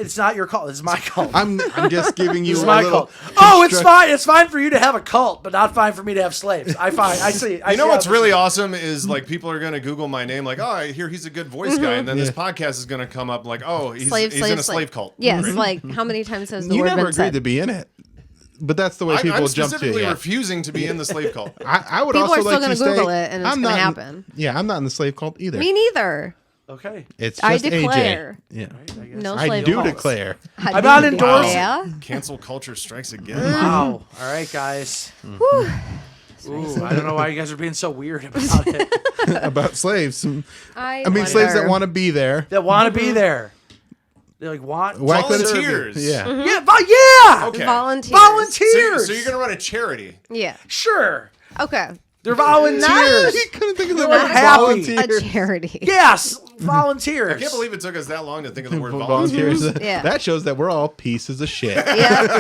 It's not your cult. It's my cult. I'm just giving you It's a my little. cult. Oh, it's fine. It's fine for you to have a cult, but not fine for me to have slaves. I see. You know what's really awesome is like people are going to Google my name, like, oh, I hear he's a good voice guy, and then this podcast is going to come up like, oh, he's in a slave cult. Yes, like how many times has the You word never been agreed said? to be in it, but that's the way people I'm jump to. specifically Yeah. refusing to be in the slave cult. I would People also are still like gonna to Google say, it, and it's I'm gonna not happen. Yeah, I'm not in the slave cult either. Me neither. Okay. It's just I declare. AJ. Yeah. No I slave do cults. declare. I'm not endorsing. Yeah. Cancel culture strikes again. Wow. All right, guys. Ooh, I don't know why you guys are being so weird about it. About slaves. I mean, slaves that wonder. want to be there. That want to be there. They like want Whack that Volunteers. service. Yeah. Yeah. Okay. Volunteers. Volunteers. So you're going to run a charity. Yeah. Sure. Okay. They're volunteers. You couldn't think of the They word were happy. volunteer. A charity. Yes, volunteers. I can't believe it took us that long to think of the word Volunteers. volunteers. Yeah. That shows that we're all pieces of shit. Yeah.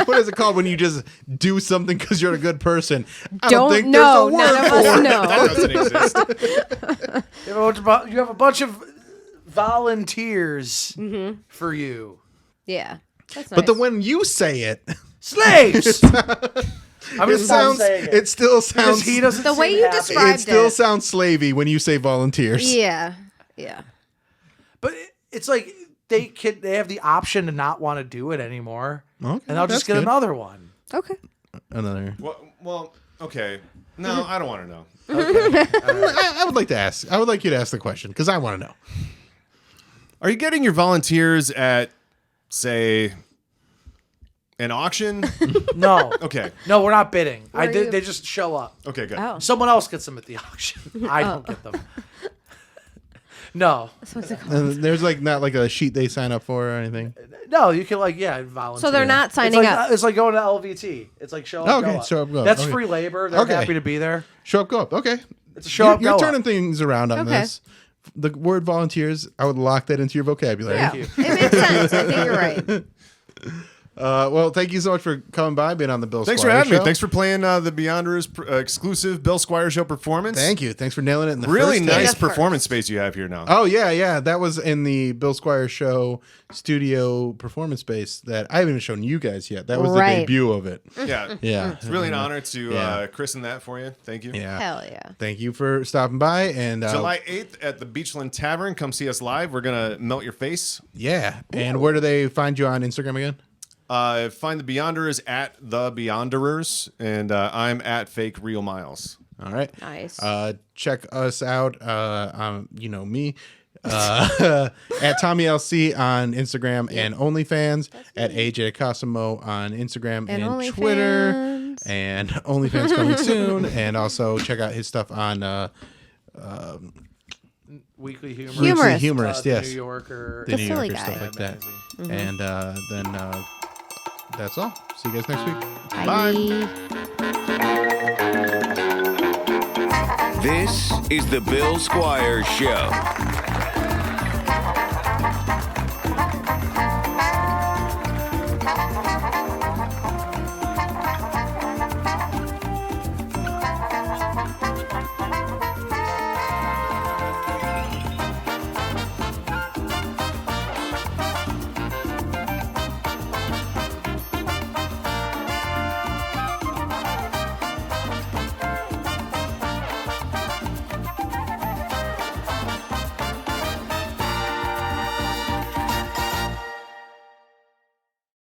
What is it called when you just do something because you're a good person? I Don't think know. there's a None word of us for it. know. That doesn't exist. You have a bunch of volunteers for you. Yeah. That's But nice. when you say it, Slaves. I'm it just not sounds. saying It still because sounds. he doesn't. The way seem you happy. describe- It still it. sounds slavey when you say volunteers. Yeah. Yeah. But it's like they have the option to not want to do it anymore, Okay, and they'll that's just get good. another one. Okay. Another. Well, okay. No, I don't want to know. I would like to ask. I would like you to ask the question because I want to know. Are you getting your volunteers at, say, an auction? No, Okay. no, we're not bidding. Where are you- They just show up. Okay, good. Oh. Someone else gets them at the auction. I don't get them. No, And there's like not like a sheet they sign up for or anything. no, you can volunteer. So they're not signing it's like, up. It's like going to LVT. It's like show up. Okay, go up. show up, go up. That's Okay. free labor. They're Okay. happy to be there. Show up, go up. Okay. It's a show up. You're go turning up. things around on Okay. this. The word volunteers, I would lock that into your vocabulary. Yeah. It makes sense. I think you're right. Well, thank you so much for coming by, being on the Bill Thanks for Squire having Show. me. Thanks for playing the Beyonderers exclusive Bill Squire Show performance. Thank you. Thanks for nailing it in the Really first take. nice The first. performance space you have here now. Oh, yeah. That was in the Bill Squire Show studio performance space that I haven't even shown you guys yet. That was the Right. debut of it. Yeah. Yeah. It's really an honor to Yeah. christen that for you. Thank you. Yeah. Hell yeah. Thank you for stopping by. And July 8th at the Beachland Tavern. Come see us live. We're going to melt your face. yeah. And where do they find you on Instagram again? Find the Beyonderers at the Beyonderers, and I'm at Fake Real Miles. All right. Nice. Check us out. Me. At Tommi LC on Instagram and OnlyFans. At AJ Cosimo on Instagram and OnlyFans. Twitter. And OnlyFans coming soon. And also check out his stuff on Weekly humor. Humorist. Humorist, The yes. New Yorker. The New silly Yorker, guy. stuff like that. Magazine. And then that's all. See you guys next week. Bye. This is the Bill Squire Show.